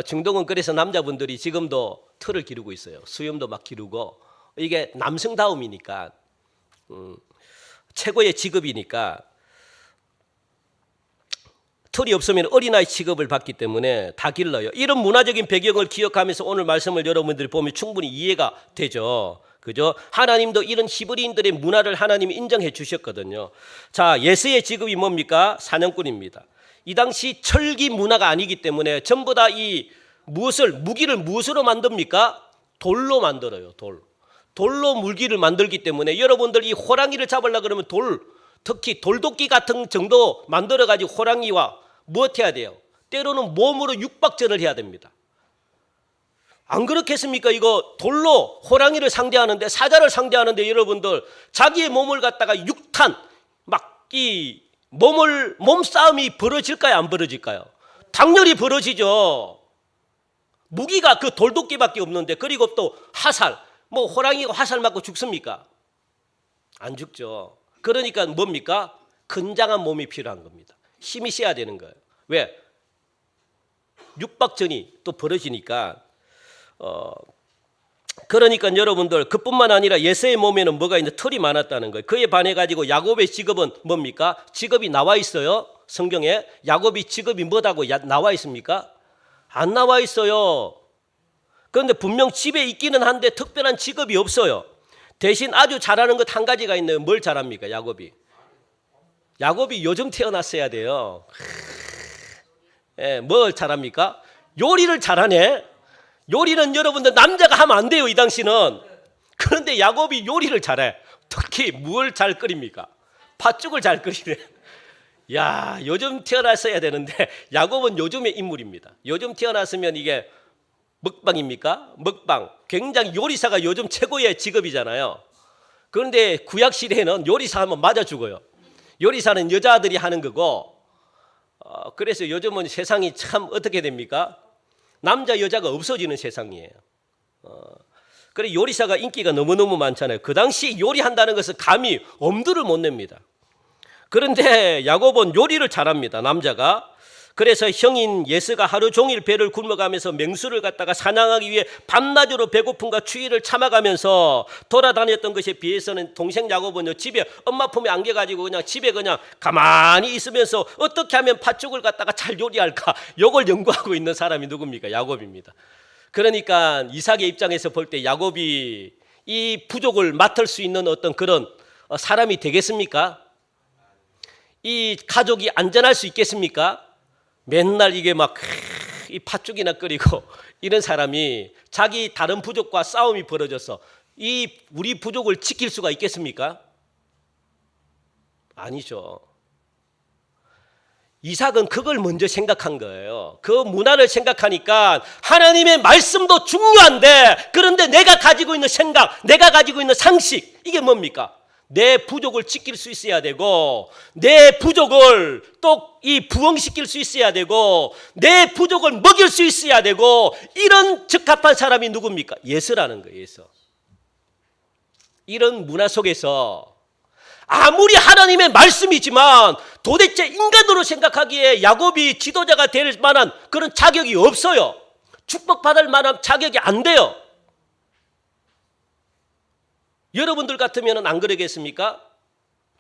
중동은 그래서 남자분들이 지금도 털을 기르고 있어요. 수염도 막 기르고. 이게 남성다움이니까 최고의 직업이니까 털이 없으면 어린아이 취급을 받기 때문에 다 길러요. 이런 문화적인 배경을 기억하면서 오늘 말씀을 여러분들이 보면 충분히 이해가 되죠. 그죠? 하나님도 이런 히브리인들의 문화를 하나님이 인정해 주셨거든요. 자, 예수의 직업이 뭡니까? 사냥꾼입니다. 이 당시 철기 문화가 아니기 때문에 전부 다 이 무기를 무엇으로 만듭니까? 돌로 만들어요. 돌로 무기를 만들기 때문에 여러분들 이 호랑이를 잡으려고 그러면 특히 돌도끼 같은 정도 만들어 가지고 호랑이와 무엇 해야 돼요? 때로는 몸으로 육박전을 해야 됩니다. 안 그렇겠습니까? 이거 돌로 호랑이를 상대하는데 사자를 상대하는데 여러분들 자기의 몸을 갖다가 육탄 막 이 몸싸움이 벌어질까요? 안 벌어질까요? 당연히 벌어지죠. 무기가 그 돌도끼밖에 없는데 그리고 또 화살 뭐 호랑이가 화살 맞고 죽습니까? 안 죽죠. 그러니까 뭡니까? 건장한 몸이 필요한 겁니다. 힘이 세야 되는 거예요. 왜? 육박전이 또 벌어지니까 그러니까 여러분들 그뿐만 아니라 예수의 몸에는 뭐가 있는데 털이 많았다는 거예요. 그에 반해 가지고 야곱의 직업은 뭡니까? 직업이 나와 있어요. 성경에 야곱이 직업이 뭐다고 나와 있습니까? 안 나와 있어요. 그런데 분명 집에 있기는 한데 특별한 직업이 없어요. 대신 아주 잘하는 것 한 가지가 있네요. 뭘 잘합니까? 야곱이. 야곱이 요즘 태어났어야 돼요. 예, 뭘 잘합니까? 요리를 잘하네. 요리는 여러분들 남자가 하면 안 돼요, 이 당시는. 그런데 야곱이 요리를 잘해. 특히 뭘 잘 끓입니까? 팥죽을 잘 끓이네. 야, 요즘 태어났어야 되는데 야곱은 요즘의 인물입니다. 요즘 태어났으면 이게 먹방입니까? 먹방. 굉장히 요리사가 요즘 최고의 직업이잖아요. 그런데 구약 시대에는 요리사 하면 맞아 죽어요. 요리사는 여자들이 하는 거고, 그래서 요즘은 세상이 참 어떻게 됩니까? 남자 여자가 없어지는 세상이에요. 그래 요리사가 인기가 너무너무 많잖아요. 그 당시 요리한다는 것은 감히 엄두를 못 냅니다. 그런데 야곱은 요리를 잘합니다. 남자가. 그래서 형인 예스가 하루 종일 배를 굶어가면서 맹수를 갖다가 사냥하기 위해 밤낮으로 배고픔과 추위를 참아가면서 돌아다녔던 것에 비해서는 동생 야곱은 집에 엄마 품에 안겨가지고 그냥 집에 그냥 가만히 있으면서 어떻게 하면 팥죽을 갖다가 잘 요리할까 이걸 연구하고 있는 사람이 누굽니까? 야곱입니다. 그러니까 이삭의 입장에서 볼 때 야곱이 이 부족을 맡을 수 있는 어떤 그런 사람이 되겠습니까? 이 가족이 안전할 수 있겠습니까? 맨날 이게 막 이 팥죽이나 끓이고 이런 사람이 자기 다른 부족과 싸움이 벌어져서 이 우리 부족을 지킬 수가 있겠습니까? 아니죠. 이삭은 그걸 먼저 생각한 거예요. 그 문화를 생각하니까 하나님의 말씀도 중요한데, 그런데 내가 가지고 있는 생각, 내가 가지고 있는 상식, 이게 뭡니까? 내 부족을 지킬 수 있어야 되고, 내 부족을 또 이 부흥시킬 수 있어야 되고, 내 부족을 먹일 수 있어야 되고, 이런 적합한 사람이 누굽니까? 예서라는 거예요. 예서. 이런 문화 속에서 아무리 하나님의 말씀이지만 도대체 인간으로 생각하기에 야곱이 지도자가 될 만한 그런 자격이 없어요. 축복받을 만한 자격이 안 돼요. 여러분들 같으면 안 그러겠습니까?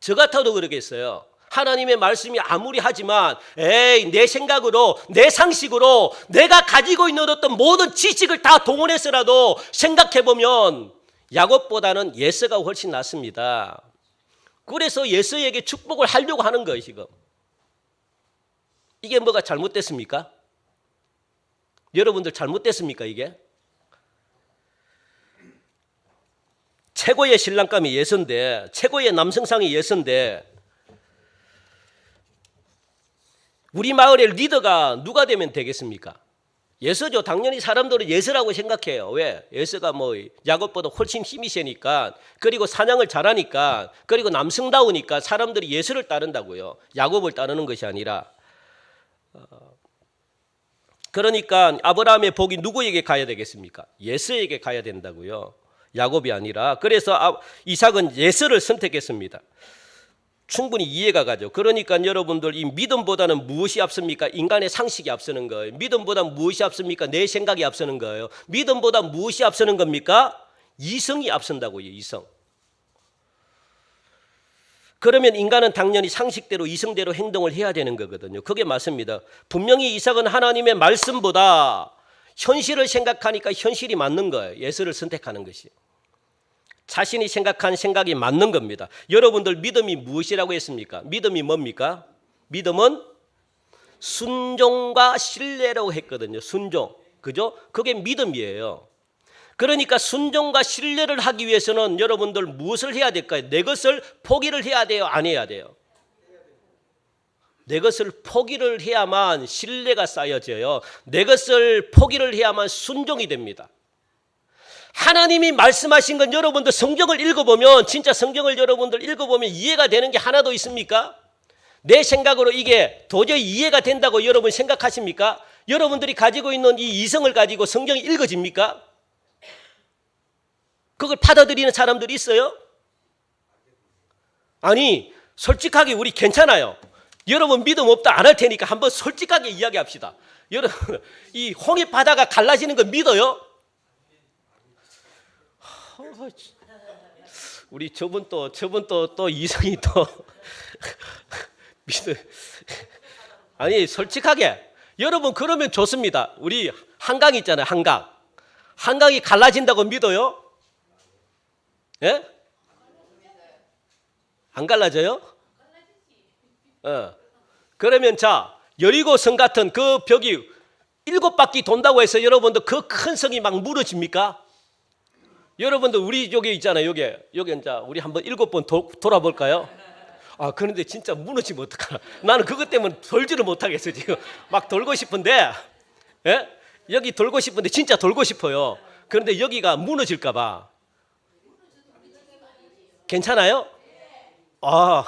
저 같아도 그러겠어요. 하나님의 말씀이 아무리 하지만 내 생각으로 내 상식으로 내가 가지고 있는 어떤 모든 지식을 다 동원해서라도 생각해보면 야곱보다는 예서가 훨씬 낫습니다. 그래서 예서에게 축복을 하려고 하는 거예요. 지금 이게 뭐가 잘못됐습니까? 여러분들 잘못됐습니까? 이게 최고의 신랑감이 예서인데, 최고의 남성상이 예서인데, 우리 마을의 리더가 누가 되면 되겠습니까? 예서죠. 당연히 사람들은 예서라고 생각해요. 왜? 예서가 뭐 야곱보다 훨씬 힘이 세니까, 그리고 사냥을 잘하니까, 그리고 남성다우니까 사람들이 예서를 따른다고요. 야곱을 따르는 것이 아니라. 그러니까 아브라함의 복이 누구에게 가야 되겠습니까? 예서에게 가야 된다고요. 야곱이 아니라. 그래서 이삭은 예서를 선택했습니다. 충분히 이해가 가죠. 그러니까 여러분들 이 믿음보다는 무엇이 앞섭니까? 인간의 상식이 앞서는 거예요. 믿음보다 무엇이 앞섭니까? 내 생각이 앞서는 거예요. 믿음보다 무엇이 앞서는 겁니까? 이성이 앞선다고요. 이성. 그러면 인간은 당연히 상식대로 이성대로 행동을 해야 되는 거거든요. 그게 맞습니다. 분명히 이삭은 하나님의 말씀보다 현실을 생각하니까 현실이 맞는 거예요. 예서를 선택하는 것이. 자신이 생각한 생각이 맞는 겁니다. 여러분들 믿음이 무엇이라고 했습니까? 믿음이 뭡니까? 믿음은 순종과 신뢰라고 했거든요. 순종. 그죠? 그게 믿음이에요. 그러니까 순종과 신뢰를 하기 위해서는 여러분들 무엇을 해야 될까요? 내 것을 포기를 해야 돼요? 안 해야 돼요? 내 것을 포기를 해야만 신뢰가 쌓여져요. 내 것을 포기를 해야만 순종이 됩니다. 하나님이 말씀하신 건 여러분들 성경을 읽어보면, 진짜 성경을 여러분들 읽어보면 이해가 되는 게 하나도 있습니까? 내 생각으로 이게 도저히 이해가 된다고 여러분 생각하십니까? 여러분들이 가지고 있는 이 이성을 가지고 성경이 읽어집니까? 그걸 받아들이는 사람들이 있어요? 아니, 솔직하게 우리 괜찮아요. 여러분 믿음 없다 안 할 테니까 한번 솔직하게 이야기합시다. 여러분, 이 홍해 바다가 갈라지는 거 믿어요? 우리 저분 또 이성이 또 믿어. 아니 솔직하게 여러분 그러면 좋습니다. 우리 한강 있잖아요. 한강. 한강이 갈라진다고 믿어요? 예? 안 갈라져요? 그러면 자, 여리고성 같은 그 벽이 7바퀴 돈다고 해서 여러분들 그 큰 성이 막 무너집니까? 여러분들 우리 여기 있잖아요. 여기 이제 우리 한번 7번 돌아볼까요? 아, 그런데 진짜 무너지면 어떡하나. 나는 그것 때문에 돌지를 못하겠어 지금. 막 돌고 싶은데, 예? 여기 돌고 싶은데 진짜 돌고 싶어요. 그런데 여기가 무너질까 봐. 괜찮아요? 아,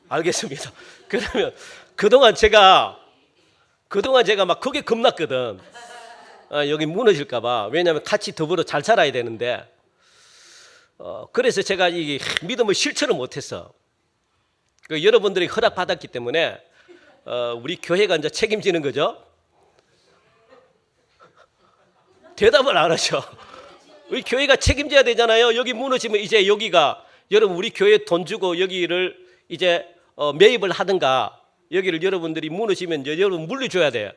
알겠습니다. 그러면 그동안 제가 막 그게 겁났거든. 아, 여기 무너질까 봐. 왜냐하면 같이 더불어 잘 살아야 되는데. 그래서 제가 이 믿음을 실천을 못했어. 여러분들이 허락받았기 때문에 우리 교회가 이제 책임지는 거죠. 대답을 안 하셔. 우리 교회가 책임져야 되잖아요. 여기 무너지면 이제 여기가 여러분 우리 교회 돈 주고 여기를 이제 매입을 하든가 여기를 여러분들이 무너지면 이제 여러분 물려줘야 돼요.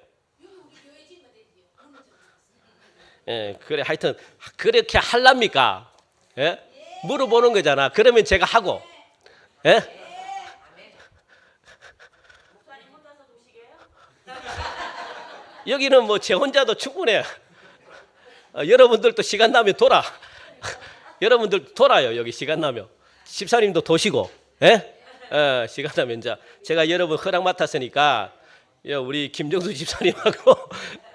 예, 그래 하여튼 그렇게 할랍니까? 예? 물어보는 거잖아. 그러면 제가 하고, 예? 여기는 뭐 제 혼자도 충분해. 여러분들도 시간 나면 돌아. 여러분들 돌아요. 여기 시간 나면 집사님도 도시고, 예? 시간 나면 이제 제가 여러분 허락 맡았으니까 우리 김정수 집사님하고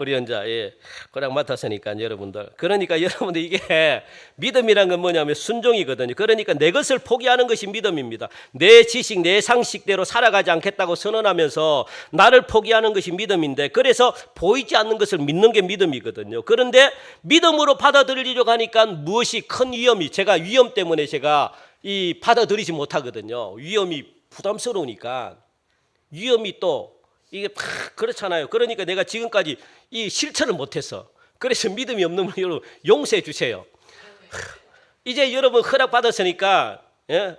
우리 이제 허락 맡았으니까 여러분들. 그러니까 여러분들 이게 믿음이란 건 뭐냐면 순종이거든요. 그러니까 내 것을 포기하는 것이 믿음입니다. 내 지식, 내 상식대로 살아가지 않겠다고 선언하면서 나를 포기하는 것이 믿음인데 그래서 보이지 않는 것을 믿는 게 믿음이거든요. 그런데 믿음으로 받아들이려고 하니까 무엇이 큰 위험이 제가 위험 때문에 제가 이 받아들이지 못하거든요. 위험이 부담스러우니까 위험이 또 이게 그렇잖아요. 그러니까 내가 지금까지 이 실천을 못했어. 그래서 믿음이 없는 분 여러분 용서해 주세요. 이제 여러분 허락 받았으니까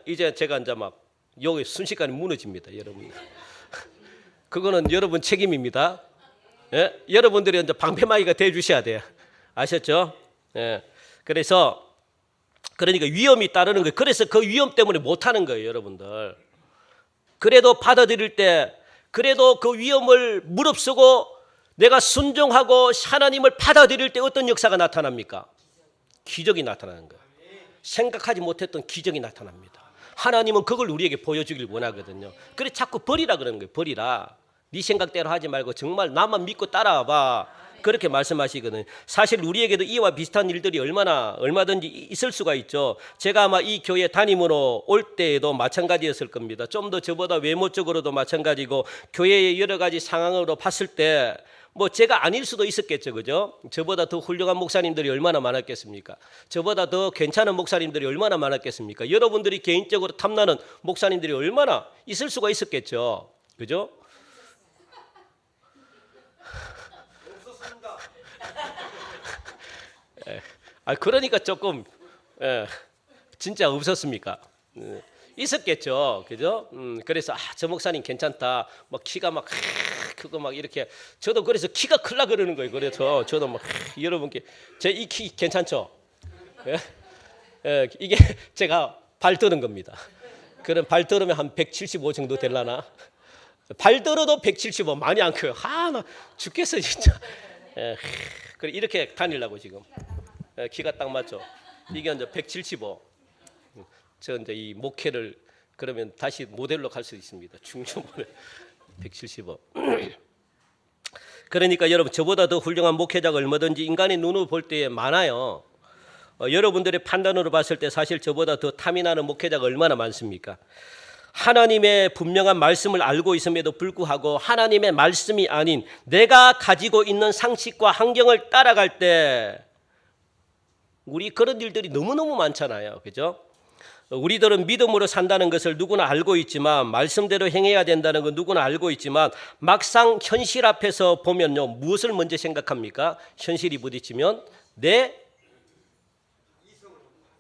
이제 제가 이제 막 여기 순식간에 무너집니다, 여러분. 그거는 여러분 책임입니다. 여러분들이 이제 방패막이가 돼 주셔야 돼요. 아셨죠? 그래서 그러니까 위험이 따르는 거예요. 그래서 그 위험 때문에 못 하는 거예요, 여러분들. 그래도 받아들일 때 그래도 그 위험을 무릅쓰고 내가 순종하고 하나님을 받아들일 때 어떤 역사가 나타납니까? 기적이 나타나는 거예요. 생각하지 못했던 기적이 나타납니다. 하나님은 그걸 우리에게 보여주길 원하거든요. 그래 자꾸 버리라 그러는 거예요. 버리라. 네 생각대로 하지 말고 정말 나만 믿고 따라와봐. 그렇게 말씀하시거든요. 사실 우리에게도 이와 비슷한 일들이 얼마든지 있을 수가 있죠. 제가 아마 이 교회 담임으로 올 때에도 마찬가지였을 겁니다. 좀 더 저보다 외모적으로도 마찬가지고 교회의 여러 가지 상황으로 봤을 때 뭐 제가 아닐 수도 있었겠죠, 그죠? 저보다 더 훌륭한 목사님들이 얼마나 많았겠습니까? 저보다 더 괜찮은 목사님들이 얼마나 많았겠습니까? 여러분들이 개인적으로 탐나는 목사님들이 얼마나 있을 수가 있었겠죠, 그죠? 그러니까 조금 진짜 없었습니까? 있었겠죠, 그죠? 그래서 저 목사님 괜찮다. 막 키가 막 크고 막 이렇게 저도 그래서 키가 클라 그러는 거예요. 그래서 저도 막 여러분께 제 이 키 괜찮죠? 이게 제가 발 들은 겁니다. 그럼 발 들으면 한 175 정도 되려나? 발 들어도 175 많이 안 커요. 나 죽겠어 진짜. 그래 이렇게 다니려고 지금. 키가 딱 맞죠. 이게 이제 175. 저 이제 이 목회를 그러면 다시 모델로 갈 수 있습니다. 중주 모델 175. 그러니까 여러분 저보다 더 훌륭한 목회자가 얼마든지 인간의 눈으로 볼 때에 많아요. 여러분들의 판단으로 봤을 때 사실 저보다 더 탐이 나는 목회자가 얼마나 많습니까? 하나님의 분명한 말씀을 알고 있음에도 불구하고 하나님의 말씀이 아닌 내가 가지고 있는 상식과 환경을 따라갈 때 우리 그런 일들이 너무너무 많잖아요. 그죠? 우리들은 믿음으로 산다는 것을 누구나 알고 있지만 말씀대로 행해야 된다는 건 누구나 알고 있지만 막상 현실 앞에서 보면요. 무엇을 먼저 생각합니까? 현실이 부딪히면 내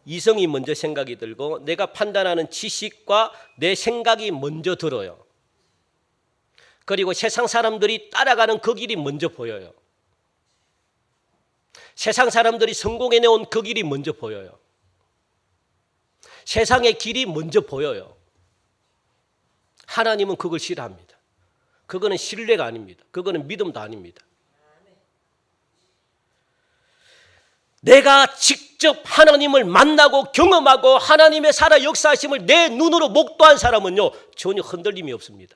이성이 먼저 생각이 들고 내가 판단하는 지식과 내 생각이 먼저 들어요. 그리고 세상 사람들이 따라가는 그 길이 먼저 보여요. 세상 사람들이 성공해내온 그 길이 먼저 보여요. 세상의 길이 먼저 보여요. 하나님은 그걸 싫어합니다. 그거는 신뢰가 아닙니다. 그거는 믿음도 아닙니다. 내가 직접 하나님을 만나고 경험하고 하나님의 살아 역사하심을 내 눈으로 목도한 사람은요, 전혀 흔들림이 없습니다.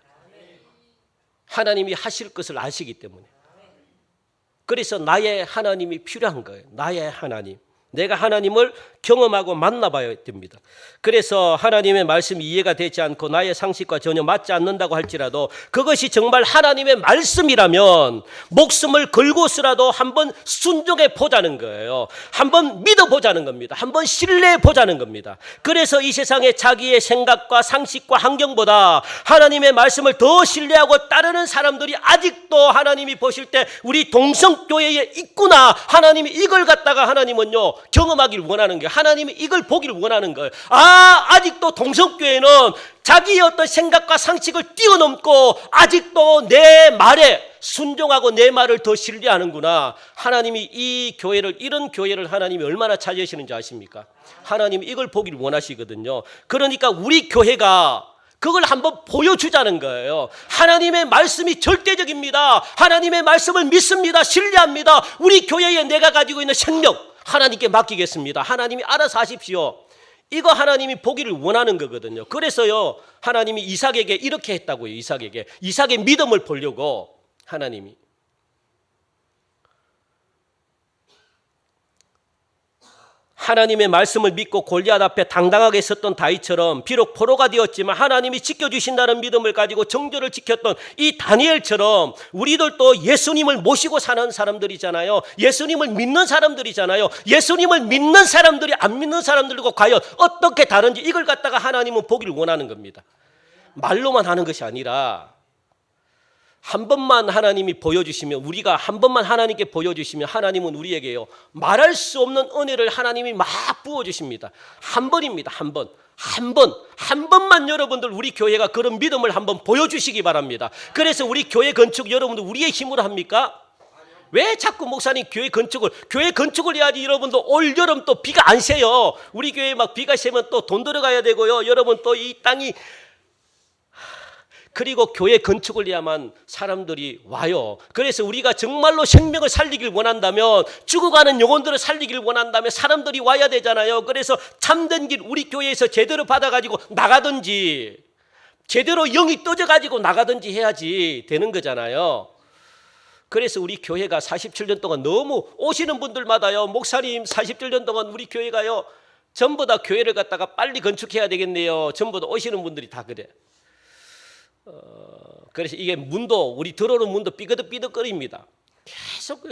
하나님이 하실 것을 아시기 때문에. 그래서 나의 하나님이 필요한 거예요. 나의 하나님. 내가 하나님을 경험하고 만나봐야 됩니다. 그래서 하나님의 말씀이 이해가 되지 않고 나의 상식과 전혀 맞지 않는다고 할지라도 그것이 정말 하나님의 말씀이라면 목숨을 걸고서라도 한번 순종해 보자는 거예요. 한번 믿어보자는 겁니다. 한번 신뢰해 보자는 겁니다. 그래서 이 세상에 자기의 생각과 상식과 환경보다 하나님의 말씀을 더 신뢰하고 따르는 사람들이 아직도 하나님이 보실 때 우리 동성교회에 있구나. 하나님이 이걸 갖다가 하나님은요 경험하길 원하는 거예요. 하나님이 이걸 보기를 원하는 거예요. 아직도 동성교회는 자기의 어떤 생각과 상식을 뛰어넘고 아직도 내 말에 순종하고 내 말을 더 신뢰하는구나. 하나님이 이 교회를, 이런 교회를 하나님이 얼마나 찾으시는지 아십니까? 하나님이 이걸 보기를 원하시거든요. 그러니까 우리 교회가 그걸 한번 보여주자는 거예요. 하나님의 말씀이 절대적입니다. 하나님의 말씀을 믿습니다. 신뢰합니다. 우리 교회에 내가 가지고 있는 생명 하나님께 맡기겠습니다. 하나님이 알아서 하십시오. 이거 하나님이 보기를 원하는 거거든요. 그래서요 하나님이 이삭에게 이렇게 했다고요. 이삭의 믿음을 보려고 하나님이. 하나님의 말씀을 믿고 골리앗 앞에 당당하게 섰던 다윗처럼 비록 포로가 되었지만 하나님이 지켜주신다는 믿음을 가지고 정절을 지켰던 이 다니엘처럼 우리들도 예수님을 모시고 사는 사람들이잖아요. 예수님을 믿는 사람들이잖아요. 예수님을 믿는 사람들이 안 믿는 사람들과 과연 어떻게 다른지 이걸 갖다가 하나님은 보기를 원하는 겁니다. 말로만 하는 것이 아니라 한 번만 하나님이 보여주시면, 우리가 한 번만 하나님께 보여주시면 하나님은 우리에게요 말할 수 없는 은혜를 하나님이 막 부어주십니다. 한 번입니다. 한 번만 여러분들 우리 교회가 그런 믿음을 한번 보여주시기 바랍니다. 그래서 우리 교회 건축 여러분들 우리의 힘으로 합니까? 왜 자꾸 목사님 교회 건축을 해야지. 여러분도 올 여름 또 비가 안 새요. 우리 교회에 막 비가 새면 또 돈 들어가야 되고요. 여러분 또 이 땅이, 그리고 교회 건축을 해야만 사람들이 와요. 그래서 우리가 정말로 생명을 살리길 원한다면, 죽어가는 영혼들을 살리길 원한다면 사람들이 와야 되잖아요. 그래서 참된 길 우리 교회에서 제대로 받아가지고 나가든지, 제대로 영이 떠져가지고 나가든지 해야지 되는 거잖아요. 그래서 우리 교회가 47년 동안 너무 오시는 분들마다요, 목사님 47년 동안 우리 교회가요 전부 다 교회를 갖다가 빨리 건축해야 되겠네요. 전부 다 오시는 분들이 다 그래. 그래서 이게 문도, 우리 들어오는 문도 삐그덕삐그덕거립니다. 계속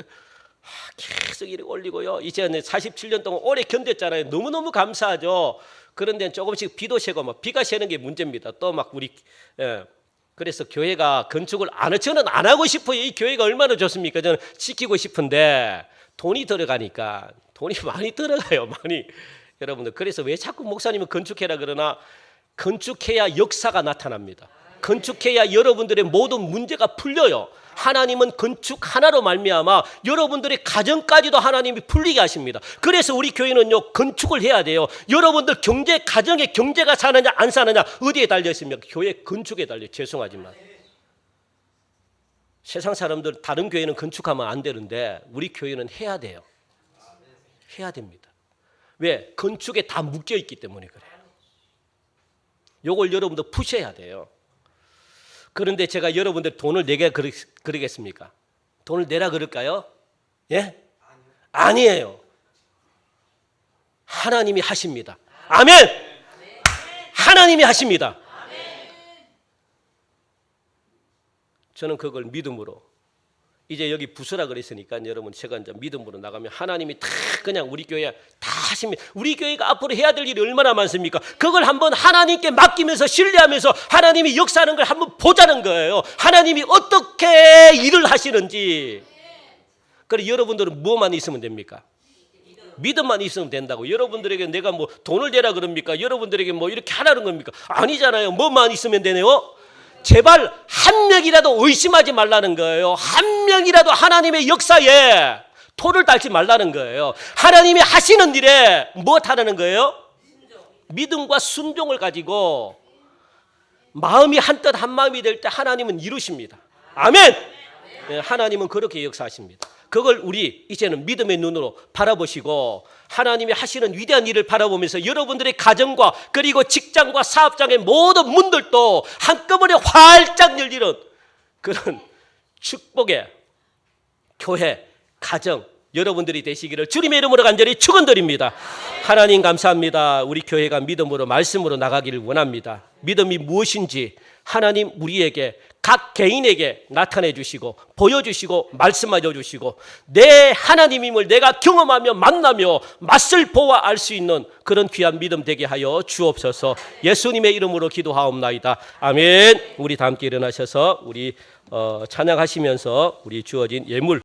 이렇게 올리고요. 이제 47년 동안 오래 견뎠잖아요. 너무너무 감사하죠. 그런데 조금씩 비도 새고 막 비가 새는 게 문제입니다. 또 막 우리 그래서 교회가 건축을 저는 안 하고 싶어요. 이 교회가 얼마나 좋습니까? 저는 지키고 싶은데 돈이 들어가니까, 돈이 많이 들어가요. 많이. 여러분들, 그래서 왜 자꾸 목사님은 건축해라 그러나, 건축해야 역사가 나타납니다. 건축해야 여러분들의 모든 문제가 풀려요. 하나님은 건축 하나로 말미암아 여러분들의 가정까지도 하나님이 풀리게 하십니다. 그래서 우리 교회는요 건축을 해야 돼요. 여러분들 가정의 경제가 사느냐 안 사느냐 어디에 달려 있습니까? 교회 건축에 달려. 죄송하지만 세상 사람들 다른 교회는 건축하면 안 되는데 우리 교회는 해야 돼요. 해야 됩니다. 왜? 건축에 다 묶여 있기 때문에 그래요. 요걸 여러분들 푸셔야 돼요. 그런데 제가 여러분들 돈을 내게 그러겠습니까? 돈을 내라 그럴까요? 예? 아니에요. 하나님이 하십니다. 아멘! 하나님이 하십니다. 저는 그걸 믿음으로, 이제 여기 부서라 그랬으니까 여러분 제가 이제 믿음으로 나가면 하나님이 다 그냥 우리 교회 다 하십니다. 우리 교회가 앞으로 해야 될 일이 얼마나 많습니까? 그걸 한번 하나님께 맡기면서 신뢰하면서 하나님이 역사하는 걸 한번 보자는 거예요. 하나님이 어떻게 일을 하시는지. 그래 여러분들은 뭐만 있으면 됩니까? 믿음만 있으면 된다고. 여러분들에게 내가 뭐 돈을 내라 그럽니까? 여러분들에게 뭐 이렇게 하라는 겁니까? 아니잖아요. 뭐만 있으면 되네요. 제발 한 명이라도 의심하지 말라는 거예요. 한 명이라도 하나님의 역사에 토를 달지 말라는 거예요. 하나님이 하시는 일에 무엇하라는 거예요? 믿음과 순종을 가지고 마음이 한뜻 한마음이 될 때 하나님은 이루십니다. 아멘. 네, 하나님은 그렇게 역사하십니다. 그걸 우리 이제는 믿음의 눈으로 바라보시고 하나님이 하시는 위대한 일을 바라보면서 여러분들의 가정과 그리고 직장과 사업장의 모든 문들도 한꺼번에 활짝 열리는 그런 축복의 교회, 가정 여러분들이 되시기를 주님의 이름으로 간절히 축원드립니다. 하나님 감사합니다. 우리 교회가 믿음으로 말씀으로 나가기를 원합니다. 믿음이 무엇인지 하나님 우리에게 각 개인에게 나타내 주시고 보여주시고 말씀하여 주시고 내 하나님임을 내가 경험하며 만나며 맛을 보아 알 수 있는 그런 귀한 믿음 되게 하여 주옵소서. 예수님의 이름으로 기도하옵나이다. 아멘. 우리 다 함께 일어나셔서 우리 찬양하시면서 우리 주어진 예물